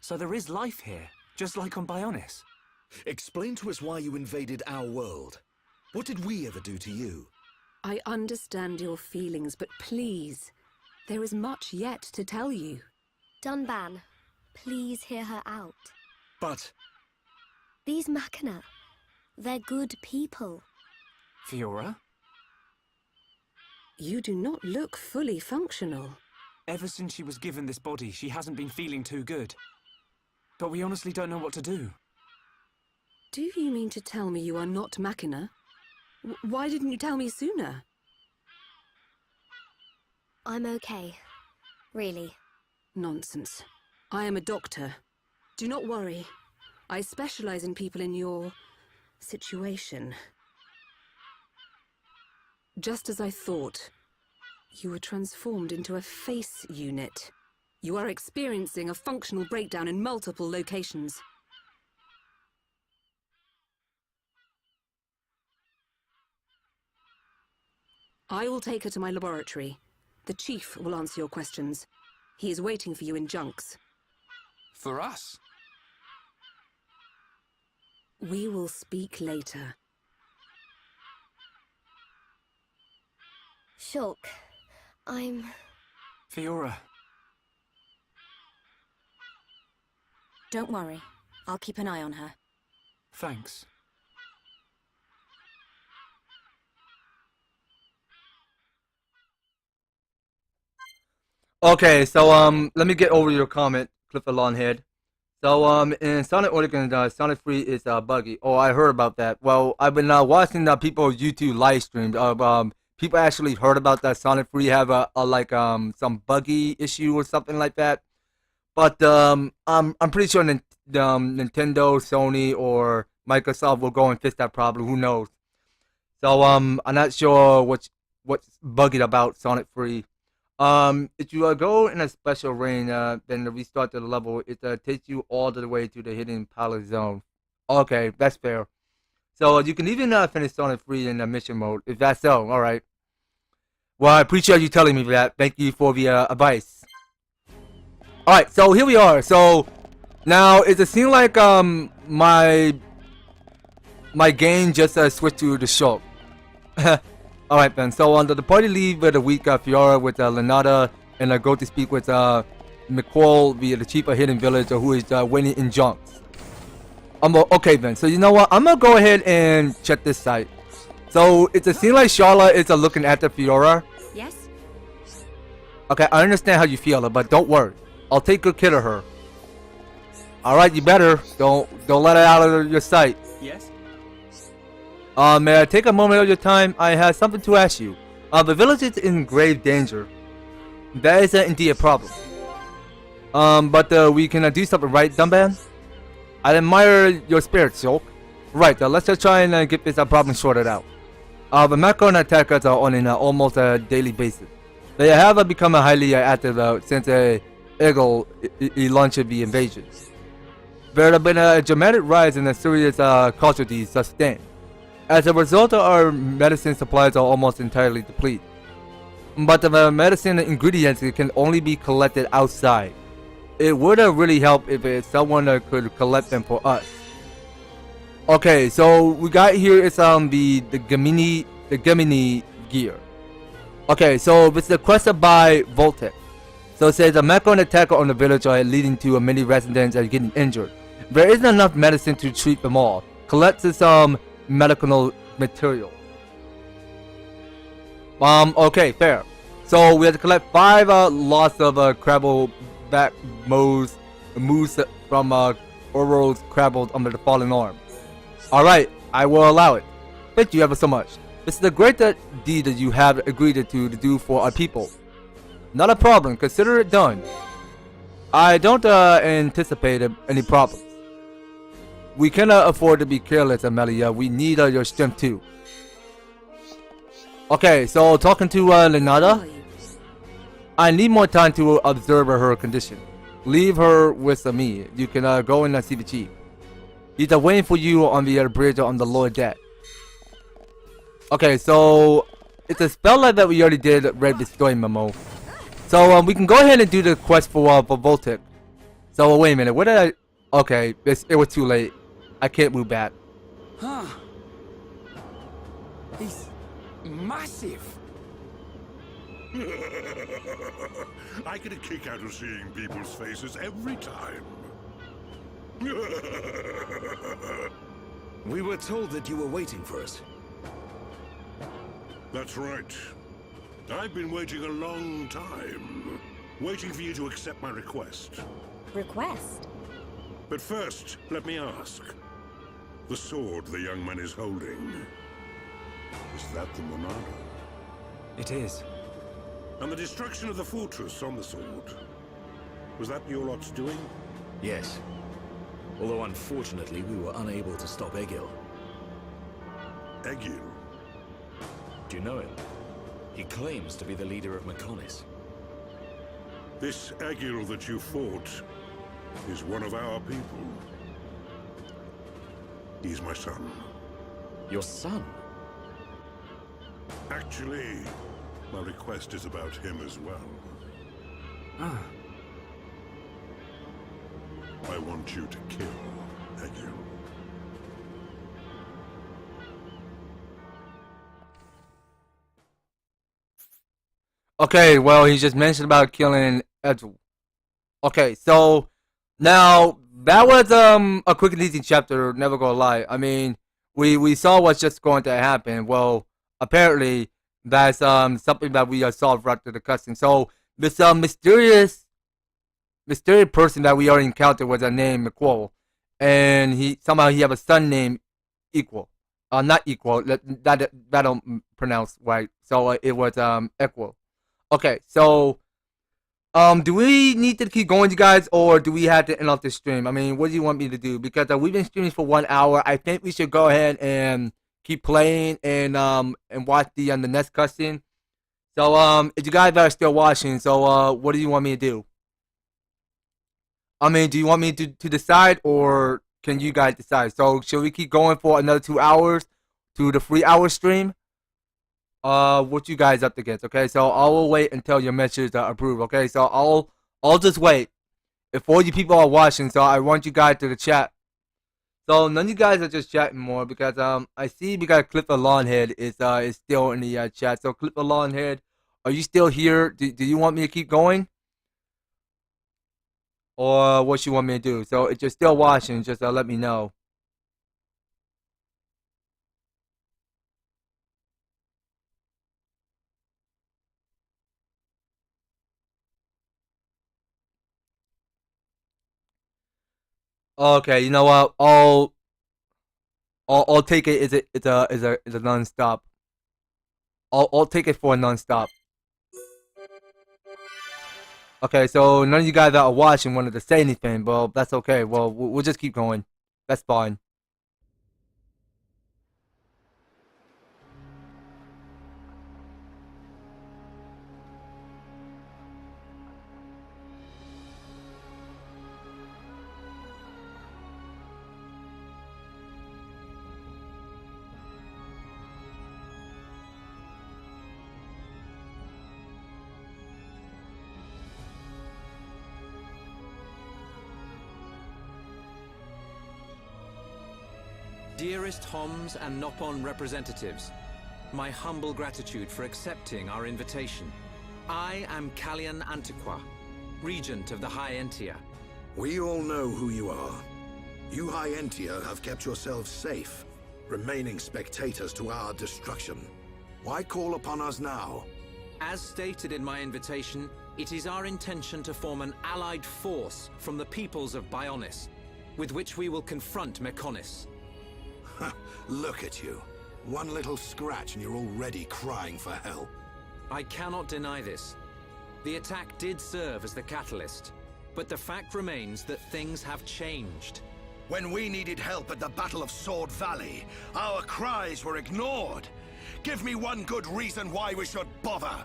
So there is life here, just like on Bionis. Explain to us why you invaded our world. What did we ever do to you? I understand your feelings, but please, there is much yet to tell you. Dunban, please hear her out. But... These Machina, they're good people. Fiora? You do not look fully functional. Ever since she was given this body, she hasn't been feeling too good. But we honestly don't know what to do. Do you mean to tell me you are not Machina? Why didn't you tell me sooner? I'm okay. Really. Nonsense. I am a doctor. Do not worry. I specialize in people in your situation. Just as I thought, you were transformed into a face unit. You are experiencing a functional breakdown in multiple locations. I will take her to my laboratory. The Chief will answer your questions. He is waiting for you in Junks. For us? We will speak later. Shulk, I'm... Fiora. Don't worry. I'll keep an eye on her. Thanks. Okay, so let me get over your comment, Clifford Longhead. So in Sonic Origins, Sonic 3 is buggy. Oh, I heard about that. Well, I've been watching people's YouTube live streams of people actually heard about that Sonic 3 have a like some buggy issue or something like that. But I'm pretty sure Nintendo, Sony, or Microsoft will go and fix that problem. Who knows? So I'm not sure what's buggy about Sonic 3. If you go in a special Reyn, then to restart the level, it takes you all the way to the hidden pilot zone. Okay, that's fair. So you can even finish Sonic 3 in the mission mode, if that's so. All right. Well, I appreciate you telling me that. Thank you for the advice. All right, so here we are. So now it seems like my game just switched to the Shulk. Alright then, so on the party leave with a week Fiora with Lenata, and go to speak with McCall via the chief of Hidden Village, who is waiting in junks. Okay then, so you know what? I'm gonna go ahead and check this site. So it seems like Sharla is looking at the Fiora. Yes? Okay, I understand how you feel, but don't worry. I'll take good care of her. Alright, you better. Don't let her out of your sight. Yes? May I take a moment of your time? I have something to ask you. The village is in grave danger. That is indeed a problem. But we can do something, right, Dunban? I admire your spirit, Shulk. Right, let's just try and get this problem sorted out. The Mechanized attackers are on an almost daily basis. They have become highly active since Eagle launched the invasion. There have been a dramatic rise in the serious casualties sustained. As a result, our medicine supplies are almost entirely depleted. But the medicine ingredients can only be collected outside. It would really help if someone could collect them for us. Okay, so we got here is the Gemini gear. Okay, so this is requested by Voltec. So it says a Mechanized attack on the village are leading to many residents are getting injured. There isn't enough medicine to treat them all. Collect some medical material. Okay, fair. So we have to collect 5 lots of crabble back moose from Oriole's crabbled under the fallen arm. Alright, I will allow it. Thank you ever so much. This is a great deed that you have agreed to do for our people. Not a problem, consider it done. I don't anticipate any problems. We cannot afford to be careless, Melia. We need your strength too. Okay, so talking to Lenada. I need more time to observe her condition. Leave her with me. You can go and see the chief. He's waiting for you on the bridge on the lower deck. Okay, so it's a spell that we already did, read the story memo. So we can go ahead and do the quest for Voltic. So wait a minute, what did I? Okay, it was too late. I can't move back. Huh. He's massive. I get a kick out of seeing people's faces every time. We were told that you were waiting for us. That's right. I've been waiting a long time. Waiting for you to accept my request. Request? But first, let me ask. The sword the young man is holding. Is that the Monado? It is. And the destruction of the fortress on the sword. Was that your lot's doing? Yes. Although unfortunately we were unable to stop Egil. Egil? Do you know him? He claims to be the leader of Mechonis. This Egil that you fought is one of our people. He's my son. Your son? Actually, my request is about him as well. Ah. I want you to kill Egil. Okay, well, he just mentioned about killing Edgel. Okay, so now that was a quick and easy chapter, never gonna lie. I mean, we saw what's just going to happen. Well, apparently that's something that we saw right through the cutscene. So this mysterious person that we already encountered was named McQuall, and he have a son named Equal. Not Equal. That don't pronounce right. So it was Equal. Okay, so do we need to keep going, you guys, or do we have to end off the stream? I mean, what do you want me to do? Because we've been streaming for 1 hour. I think we should go ahead and keep playing and watch the next cutscene. So if you guys are still watching, so what do you want me to do? I mean, do you want me to decide, or can you guys decide? So should we keep going for another 2 hours to the 3-hour stream? What you guys up against? Okay, so I will wait until your message are approved. Okay, so I'll just wait. If all you people are watching, so I want you guys to the chat. So none of you guys are just chatting more because I see we got Clipper Lawnhead is still in the chat. So Clipper Lawnhead, are you still here? Do you want me to keep going? or what you want me to do. So if you're still watching, just let me know. Okay, you know what? I'll take it. It's a non-stop. I'll take it for a non-stop. Okay, so none of you guys that are watching wanted to say anything. Well, that's okay. Well, we'll just keep going. That's fine. Dearest Homs and Nopon representatives, my humble gratitude for accepting our invitation. I am Kallian Antiqua, Regent of the High Entia. We all know who you are. You High Entia have kept yourselves safe, remaining spectators to our destruction. Why call upon us now? As stated in my invitation, it is our intention to form an allied force from the peoples of Bionis, with which we will confront Mechonis. Look at you. One little scratch and you're already crying for help. I cannot deny this. The attack did serve as the catalyst, but the fact remains that things have changed. When we needed help at the Battle of Sword Valley, our cries were ignored. Give me one good reason why we should bother.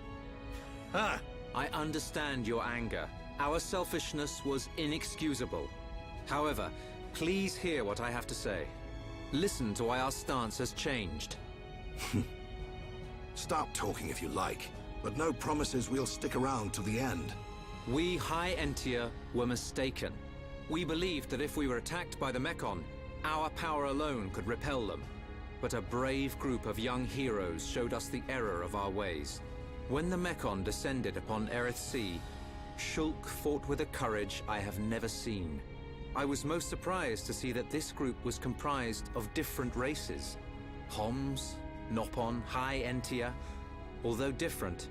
Huh? I understand your anger. Our selfishness was inexcusable. However, please hear what I have to say. Listen to why our stance has changed. Stop talking if you like, but no promises we'll stick around to the end. We High Entia were mistaken. We believed that if we were attacked by the Mechon, our power alone could repel them. But a brave group of young heroes showed us the error of our ways. When the Mechon descended upon Aerith Sea, Shulk fought with a courage I have never seen. I was most surprised to see that this group was comprised of different races. Homs, Nopon, High Entia. Although different,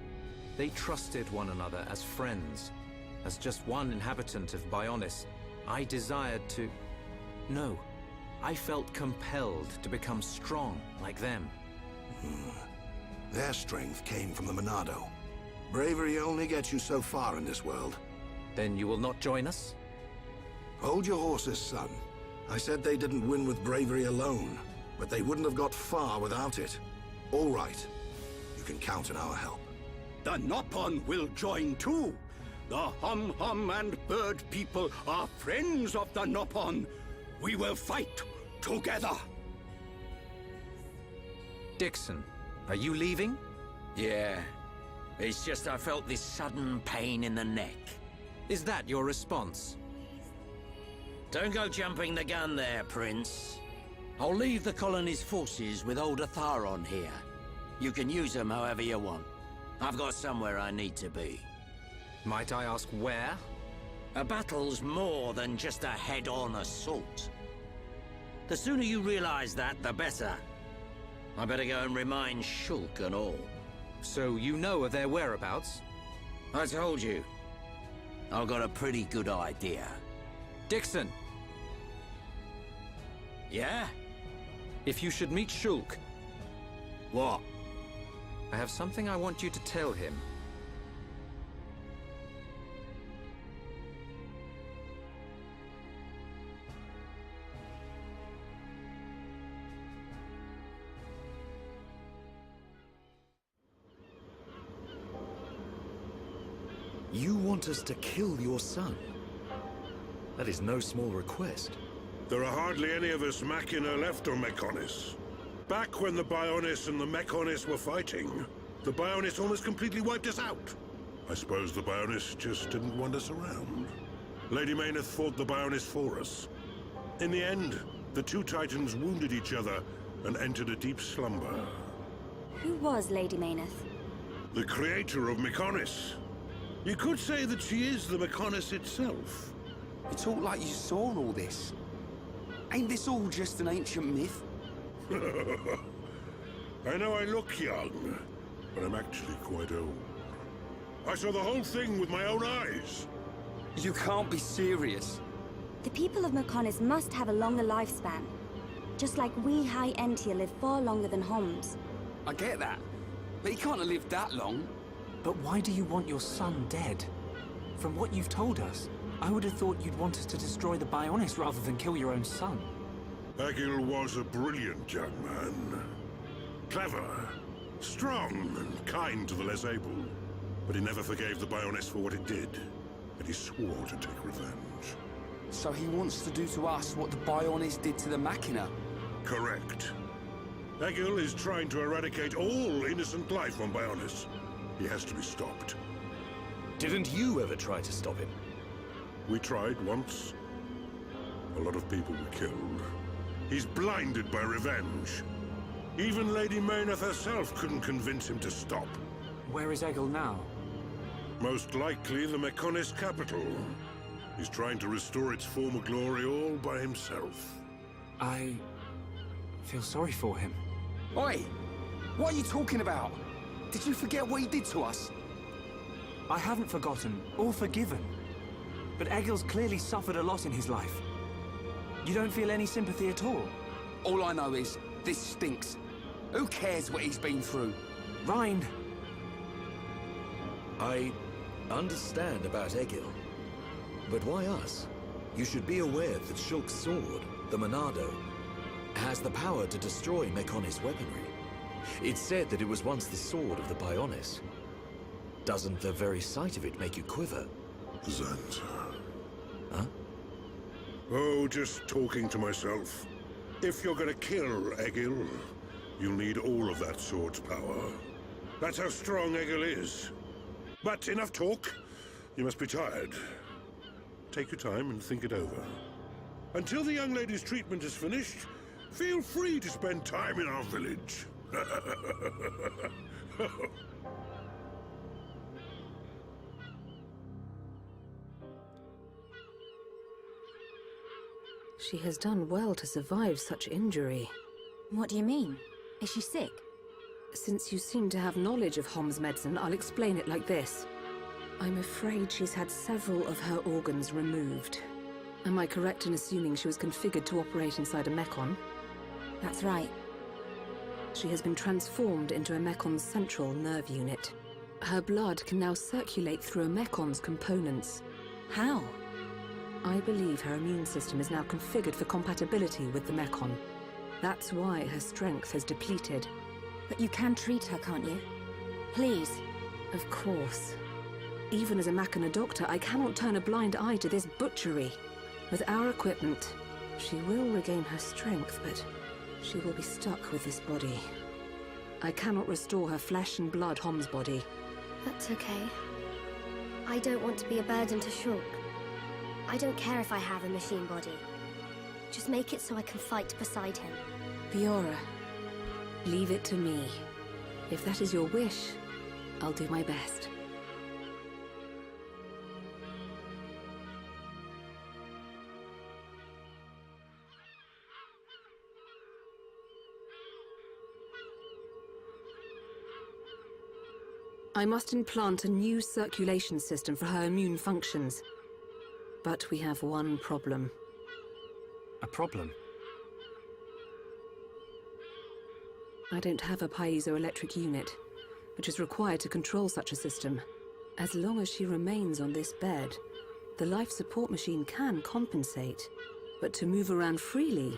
they trusted one another as friends. As just one inhabitant of Bionis, I desired to... No, I felt compelled to become strong like them. Their strength came from the Monado. Bravery only gets you so far in this world. Then you will not join us? Hold your horses, son. I said they didn't win with bravery alone, but they wouldn't have got far without it. All right. You can count on our help. The Nopon will join too. The Hum-Hum and Bird people are friends of the Nopon. We will fight together. Dixon, are you leaving? Yeah. It's just I felt this sudden pain in the neck. Is that your response? Don't go jumping the gun there, Prince. I'll leave the colony's forces with old Atharon here. You can use them however you want. I've got somewhere I need to be. Might I ask where? A battle's more than just a head-on assault. The sooner you realize that, the better. I better go and remind Shulk and all. So you know of their whereabouts? I told you. I've got a pretty good idea. Dixon! Yeah? If you should meet Shulk... What? I have something I want you to tell him. You want us to kill your son? That is no small request. There are hardly any of us Machina left on Mechonis. Back when the Bionis and the Mechonis were fighting, the Bionis almost completely wiped us out. I suppose the Bionis just didn't want us around. Lady Mayneth fought the Bionis for us. In the end, the two Titans wounded each other and entered a deep slumber. Who was Lady Mayneth? The creator of Mechonis. You could say that she is the Mechonis itself. You talk like you saw all this. Ain't this all just an ancient myth? I know I look young, but I'm actually quite old. I saw the whole thing with my own eyes. You can't be serious. The people of Mechonis must have a longer lifespan. Just like we High Entia live far longer than Homs. I get that, but he can't have lived that long. But why do you want your son dead? From what you've told us, I would have thought you'd want us to destroy the Bionis rather than kill your own son. Egil was a brilliant young man. Clever, strong, and kind to the less able. But he never forgave the Bionis for what it did, and he swore to take revenge. So he wants to do to us what the Bionis did to the Machina? Correct. Egil is trying to eradicate all innocent life on Bionis. He has to be stopped. Didn't you ever try to stop him? We tried once. A lot of people were killed. He's blinded by revenge. Even Lady Mayneth herself couldn't convince him to stop. Where is Egil now? Most likely the Mechonis capital. He's trying to restore its former glory all by himself. I feel sorry for him. Oi! What are you talking about? Did you forget what he did to us? I haven't forgotten, or forgiven. But Egil's clearly suffered a lot in his life. You don't feel any sympathy at all? All I know is, this stinks. Who cares what he's been through? Reyn! I understand about Egil. But why us? You should be aware that Shulk's sword, the Monado, has the power to destroy Mechonis weaponry. It's said that it was once the sword of the Bionis. Doesn't the very sight of it make you quiver? Xanta. Huh? Oh, just talking to myself. If you're gonna kill Egil, you'll need all of that sword's power. That's how strong Egil is. But enough talk. You must be tired. Take your time and think it over. Until the young lady's treatment is finished, feel free to spend time in our village. She has done well to survive such injury. What do you mean? Is she sick? Since you seem to have knowledge of Hom's medicine, I'll explain it like this. I'm afraid she's had several of her organs removed. Am I correct in assuming she was configured to operate inside a Mechon? That's right. She has been transformed into a Mecon's central nerve unit. Her blood can now circulate through a Mecon's components. How? I believe her immune system is now configured for compatibility with the Mechon. That's why her strength has depleted. But you can treat her, can't you? Please. Of course. Even as a Mechana doctor, I cannot turn a blind eye to this butchery. With our equipment, she will regain her strength, but she will be stuck with this body. I cannot restore her flesh and blood Hom's body. That's okay. I don't want to be a burden to Shulk. I don't care if I have a machine body. Just make it so I can fight beside him. Fiora. Leave it to me. If that is your wish, I'll do my best. I must implant a new circulation system for her immune functions. But we have one problem. A problem? I don't have a piezoelectric unit, which is required to control such a system. As long as she remains on this bed, the life support machine can compensate. But to move around freely,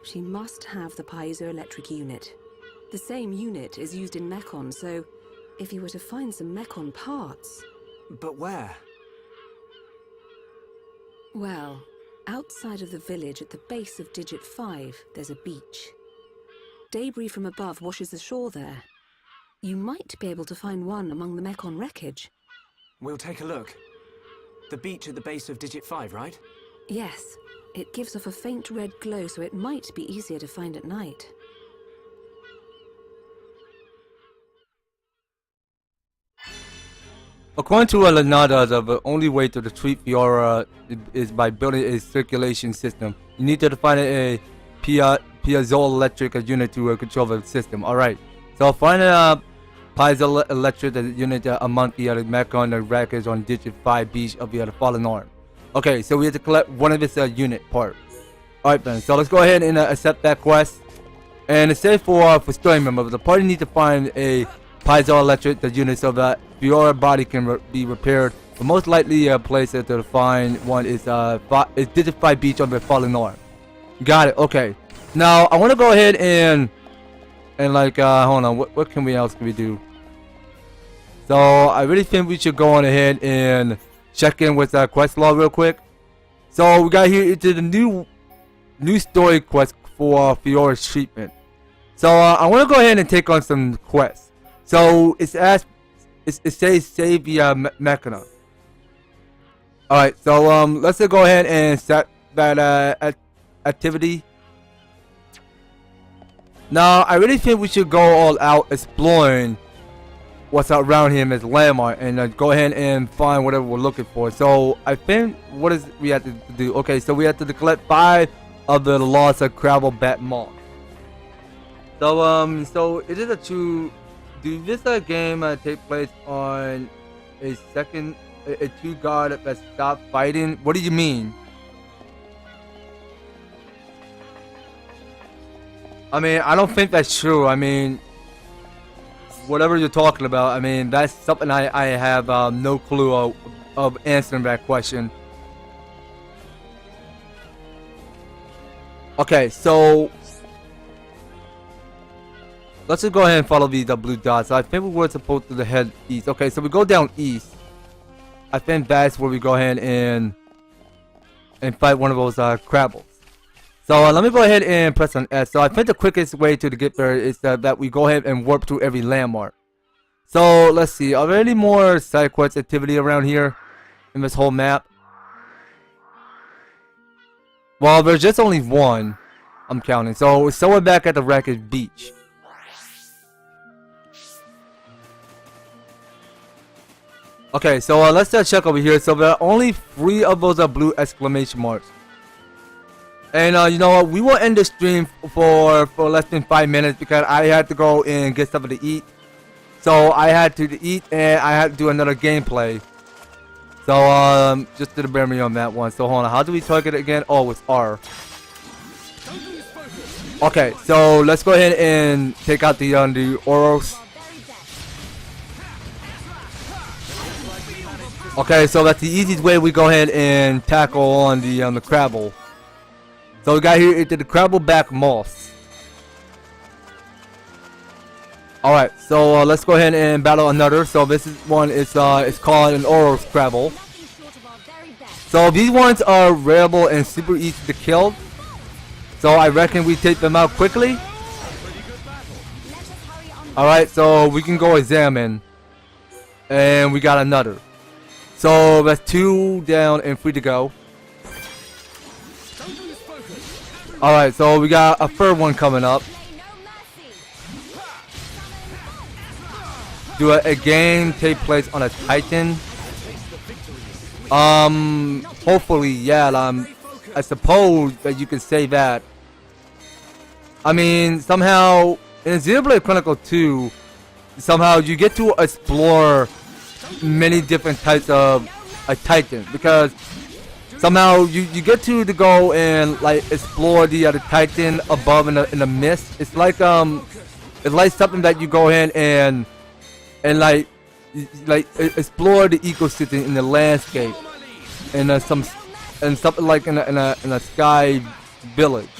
she must have the piezoelectric unit. The same unit is used in Mechon, so if you were to find some Mechon parts... But where? Well, outside of the village at the base of Digit 5, there's a beach. Debris from above washes the shore there. You might be able to find one among the Mechon wreckage. We'll take a look. The beach at the base of Digit 5, right? Yes. It gives off a faint red glow, so it might be easier to find at night. According to Monado, the only way to retreat Fiora is by building a circulation system. You need to define a piezoelectric unit to control the system. Alright, so find a piezoelectric unit among the Mecon records on digit 5 beach of the fallen arm. Okay, so we have to collect one of its unit parts. Alright then, so let's go ahead and accept that quest. And it says for story members, the party needs to find a piezoelectric unit so that Fiora body can be repaired. The most likely place to find one is digit 5 beach on the fallen arm. Got it. Okay. Now I want to go ahead and like hold on. What else can we do? So I really think we should go on ahead and check in with quest log real quick. So we got here into the new story quest for Fiora's treatment. So I want to go ahead and take on some quests. So it says save via Mechana. Alright, so let's go ahead and set that activity. Now I really think we should go all out exploring what's around him as landmark and go ahead and find whatever we're looking for. So I think what is we have to do? Okay, so we have to collect 5 of the lost Crabble Bat Moth. So it is a true. Do this game take place on a 2 guard that stopped fighting? What do you mean? I mean, I don't think that's true. I mean, whatever you're talking about, I mean, that's something I have no clue of answering that question. Okay, so let's just go ahead and follow the blue dots. I think we were supposed to head east. Okay, so we go down east. I think that's where we go ahead and fight one of those Crabbles. So let me go ahead and press on S. So I think the quickest way to get there is that we go ahead and warp to every landmark. So let's see. Are there any more side quest activity around here in this whole map? Well, there's just only one. I'm counting. So it's somewhere back at the wreckage beach. Okay, so let's check over here. So there are only 3 of those blue exclamation marks. And you know what? We will end the stream for less than 5 minutes because I had to go and get something to eat. So I had to eat and I had to do another gameplay. So just to bear me on that one. So hold on. How do we target it again? Oh, it's R. Okay, so let's go ahead and take out the Oros. Okay, so that's the easiest way we go ahead and tackle on the Crabble. So we got here the Crabble back moss. All right, so let's go ahead and battle another. So this is one. It's called an Oros Crabble. So these ones are rareable and super easy to kill. So I reckon we take them out quickly. All right, so we can go examine, and we got another. So that's 2 down and 3 to go. Alright, so we got a third one coming up. Do a game take place on a Titan? Hopefully, yeah. I suppose that you can say that. I mean, somehow in Xenoblade Chronicles 2, somehow you get to explore many different types of a Titan because somehow you get to go and like explore the Titan above in the mist. It's like something that you go ahead and like explore the ecosystem in the landscape and something like in a sky village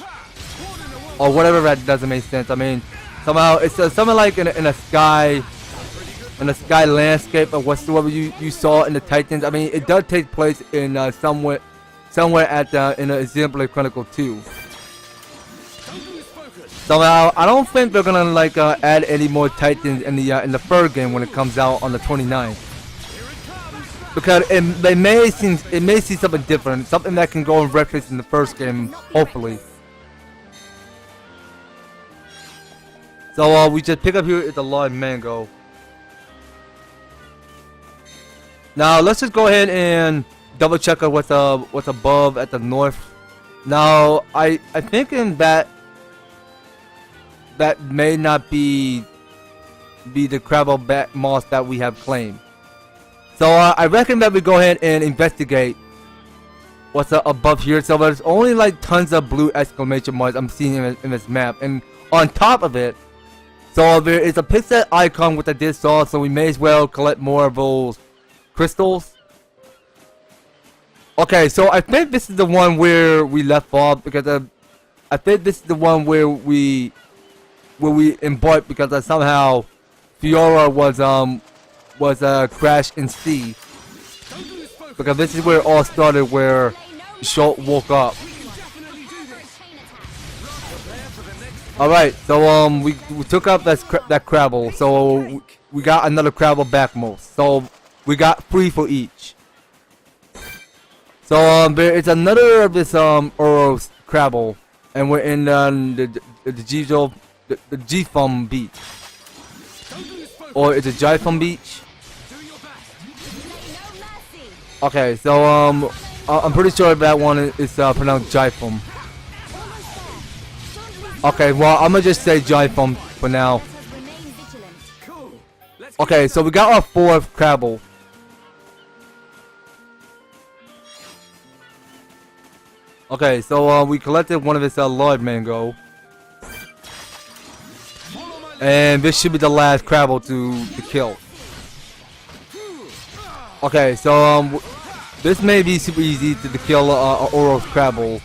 or whatever. That doesn't make sense. I mean, somehow it's something like in a sky. In the sky landscape of whatsoever you saw in the Titans. I mean, it does take place in somewhere at in the Xenoblade Chronicles 2. Somehow, I don't think they're gonna like add any more Titans in the third game when it comes out on the 29th. Because it may see something different, something that can go and reference in the first game, hopefully. So we just pick up here at the Lord Mango. Now let's just go ahead and double check out what's above at the north. Now I thinking that may not be the Crabble bat moss that we have claimed. So I reckon that we go ahead and investigate what's above here. So there's only like tons of blue exclamation marks I'm seeing in this map, and on top of it, so there is a pixel icon which I did saw. So we may as well collect more of those crystals. Okay, so I think this is the one where we left off, because I think this is the one where we embarked, because somehow Fiora was crashed in sea, because this is where it all started, where Shulk woke up. All right, so we took out that Crabble, so we got another Crabble backmost. So we got 3 for each. So there is another of this Oros Crabble, and we're in the G-Fum beach, or is it Jifum beach? Okay, so I'm pretty sure that one is pronounced Jifum. Okay, well I'm gonna just say Jifum for now. Okay, so we got our 4th Crabble. Okay, so we collected one of his Lord Mango, and this should be the last Crabble to kill. Okay, so this may be super easy to kill Oros Crabble,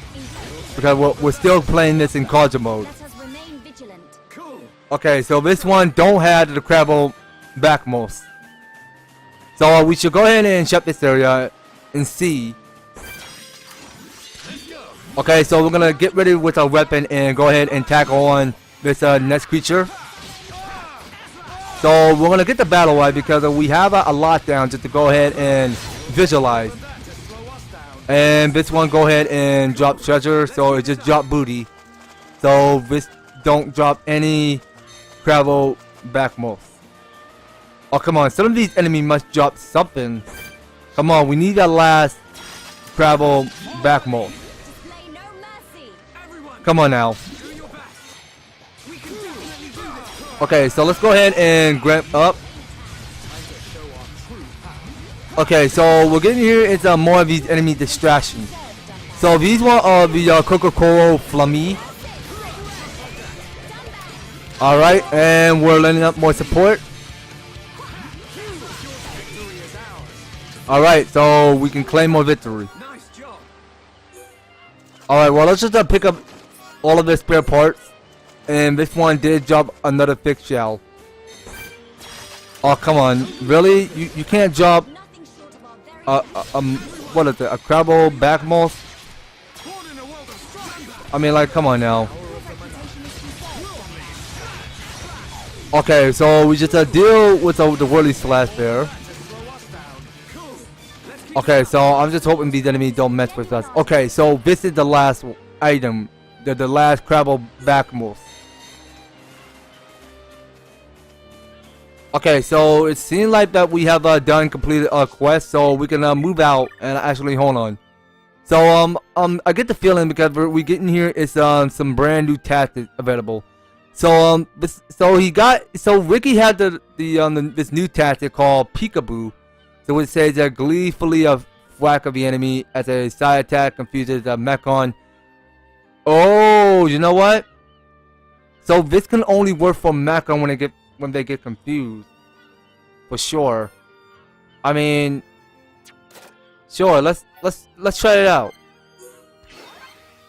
because we're still playing this in Kaja mode. Okay, so this one don't have the Crabble backmost. So we should go ahead and shut this area and see. Okay, so we're gonna get ready with our weapon and go ahead and tackle on this next creature. So we're gonna get the battle right, because we have a lockdown just to go ahead and visualize. And this one go ahead and drop treasure, so it just drop booty. So this don't drop any Crabble backmost. Oh come on, some of these enemies must drop something. Come on, we need that last Crabble backmost. Come on now. Okay, so let's go ahead and grab up. Okay, so we're getting here is more of these enemy distractions. So these one are the Coca-Cola Flammy. Alright, and we're lining up more support. Alright, so we can claim more victory. Alright, well let's just pick up all of the spare parts. And this one did drop another fixed shell. Oh come on, really? You can't drop what is it? A Crabble backmost? I mean, like, come on now. Okay, so we just deal with the Whirly Slash there. Okay, so I'm just hoping these enemies don't mess with us. Okay, so this is the last item, the last Crabble backmost. Okay, so it seems like that we have completed our quest, so we can move out and actually hold on. So I get the feeling, because we getting here is some brand new tactics available. So Riki had this new tactic called Peekaboo. So it says that gleefully whack of the enemy as a side attack confuses the Mechon. Oh, you know what? So this can only work for Mechon when they get confused, for sure. I mean, sure. Let's try it out.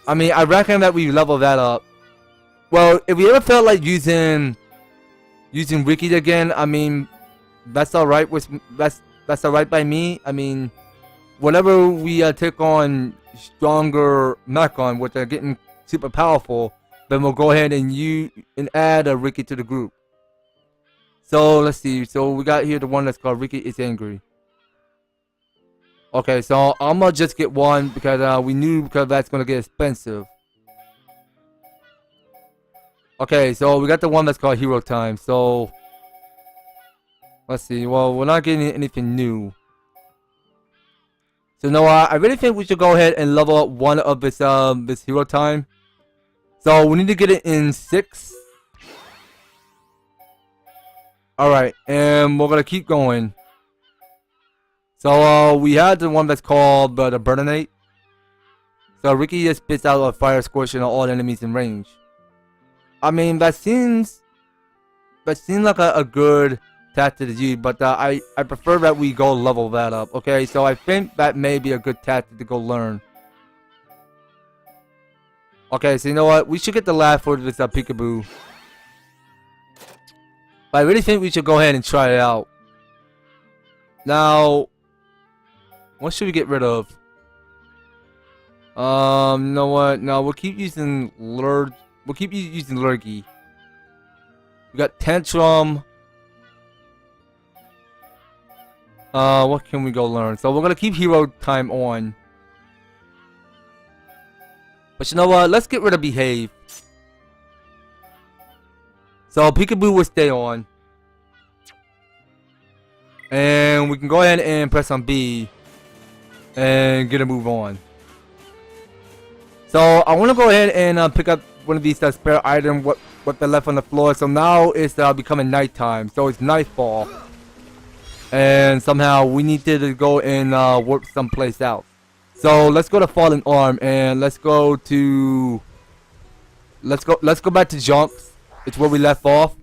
I mean, I reckon that we level that up. Well, if we ever felt like using Riki again, I mean, that's alright. That's alright by me. I mean, whenever we take on stronger Mechon, which are getting super powerful, then we'll go ahead and add a Riki to the group. So let's see. So we got here the one that's called Riki is Angry. Okay, so I'm gonna just get one because because that's gonna get expensive. Okay, so we got the one that's called Hero Time. So let's see. Well, we're not getting anything new. So no, I really think we should go ahead and level up one of this hero time. So we need to get it in 6. Alright, and we're gonna keep going. So we had the one that's called the Burninate. So Riki just spits out a fire scorching on all enemies in range. I mean, that seems like a good tactic to use, but I prefer that we go level that up. Okay, so I think that may be a good tactic to go learn. Okay, so you know what? We should get the last for this peekaboo. But I really think we should go ahead and try it out. Now, what should we get rid of? You know what? No, we'll keep using We'll keep using Lurgy. We got Tantrum. What can we go learn? So we're gonna keep hero time on. But you know what? Let's get rid of Behave. So Peekaboo will stay on. And we can go ahead and press on B. And get a move on. So I want to go ahead and pick up one of these spare items. What they left on the floor. So now it's becoming nighttime. So it's nightfall. And somehow we need to go and warp someplace out. So let's go to Fallen Arm and let's go back to Junks. It's where we left off.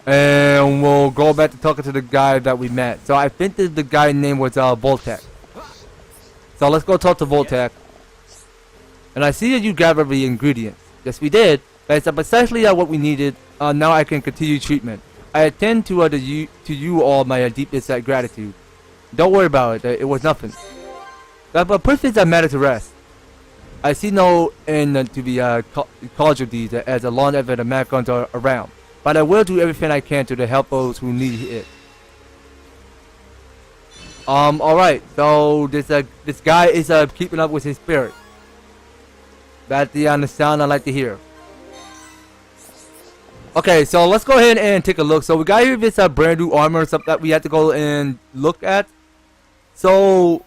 And we'll go back to talking to the guy that we met. So I think that the guy's name was Voltec. So let's go talk to Voltec. And I see that you gathered the ingredients. Yes, we did. That's precisely what we needed. Now I can continue treatment. I attend to you all my deepest gratitude. Don't worry about it. It was nothing. But put a matter to rest. I see no end to the casualties as long as the Mechons are around. But I will do everything I can to help those who need it. Alright. So this guy is keeping up with his spirit. That's the sound I like to hear. Okay, so let's go ahead and take a look. So we got here this brand new armor stuff that we have to go and look at. So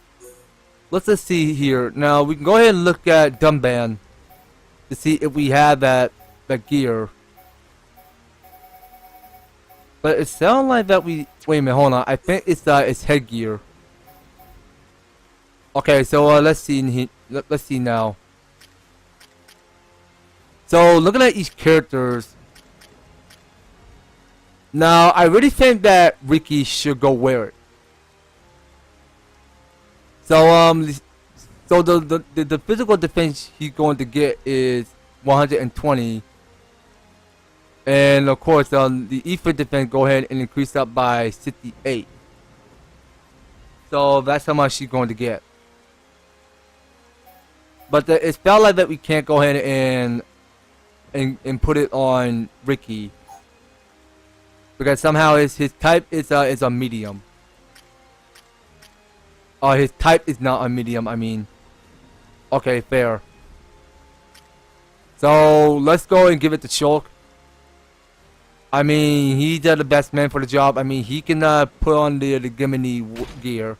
let's just see here. Now we can go ahead and look at Dunban to see if we have that gear. But it sounds like that we wait a minute, hold on. I think it's headgear. Okay, so let's see let's see now. So looking at each characters. Now I really think that Riki should go wear it. So the physical defense he's going to get is 120. And of course the ether defense go ahead and increase that by 68. So that's how much she's going to get. But it felt like that we can't go ahead and put it on Riki. Because somehow his type is a medium. His type is not a medium, I mean. Okay, fair. So let's go and give it to Shulk. I mean, he's the best man for the job. I mean, he can put on the Gimini gear.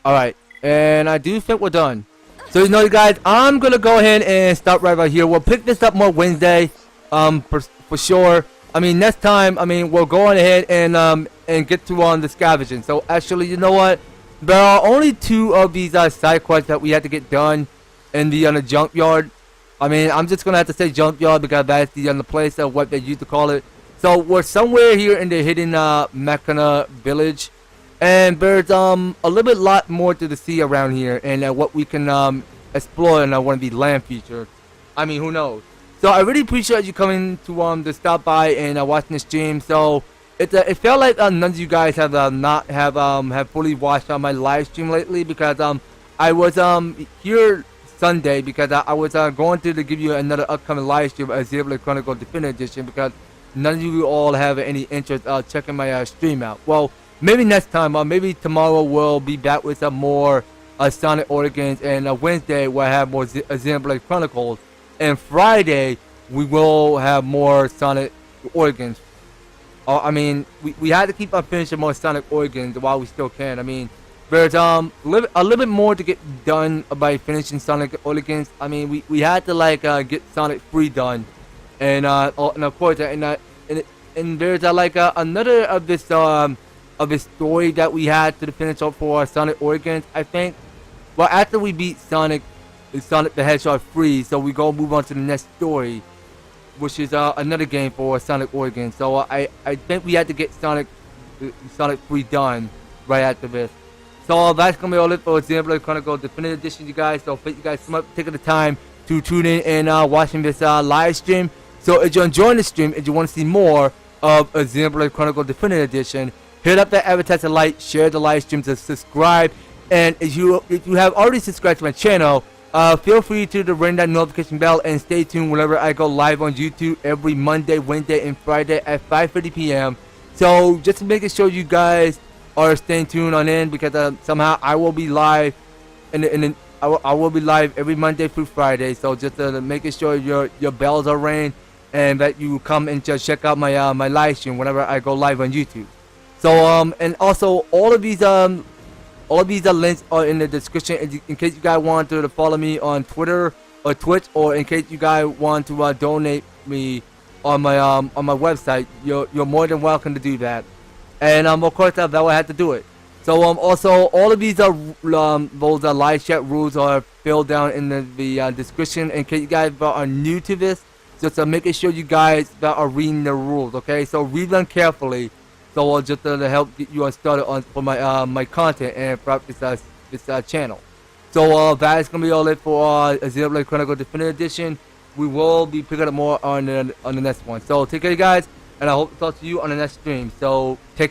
Alright, and I do think we're done. So you know, guys, I'm gonna go ahead and stop right here. We'll pick this up more Wednesday, for sure. I mean, next time, I mean, we'll go on ahead and get to the scavenging. So actually, you know what? There are only 2 of these side quests that we had to get done in the junkyard. I mean, I'm just gonna have to say junkyard because that's the place of what they used to call it. So we're somewhere here in the hidden Mechana village, and there's a little bit lot more to the sea around here, and what we can explore in one of these land features. I mean, who knows? So I really appreciate you coming to stop by and watching the stream. So it felt like none of you guys have have fully watched my live stream lately because I was here Sunday because I was going to give you another upcoming live stream of Xenoblade Chronicles Definitive Edition because none of you all have any interest checking my stream out. Well, maybe next time, maybe tomorrow we'll be back with some more Sonic Origins, and Wednesday we'll have more Xenoblade Chronicles, and Friday we will have more Sonic Origins. I mean, we had to keep on finishing more Sonic Origins while we still can. I mean, there's a little bit more to get done by finishing Sonic Origins. I mean, we had to like get Sonic 3 done, and of course, and there's like another of this story that we had to finish up for Sonic Origins, I think. Well, after we beat Sonic the Hedgehog 3, so we go move on to the next story, which is another game for Sonic Origins. So I think we had to get Sonic 3 done right after this. So that's gonna be all it for Xenoblade Chronicles Definitive Edition, you guys. So thank you guys so much for taking the time to tune in and watching this live stream. So if you're enjoying the stream and you want to see more of a Xenoblade Chronicles Definitive Edition, hit up that advertiser like, share the live stream, to subscribe, and if you have already subscribed to my channel, feel free to ring that notification bell and stay tuned whenever I go live on YouTube every Monday, Wednesday, and Friday at 5:30 p.m. So just making sure you guys are staying tuned on in, because somehow I will be live, I will be live every Monday through Friday. So just making sure your bells are ringing and that you come and just check out my my live stream whenever I go live on YouTube. So and also all of these links are in the description in case you guys want to follow me on Twitter or Twitch, or in case you guys want to donate me on my website. You're more than welcome to do that. And of course that will have to do it. So also all of these those live chat rules are filled down in the description in case you guys are new to this. Just making sure you guys that are reading the rules, okay? So read them carefully. So just to help get you started on for my my content and for this channel. So that is gonna be all it for Xenoblade Chronicles Definitive Edition. We will be picking up more on the next one. So take care, guys, and I hope to talk to you on the next stream. So take care.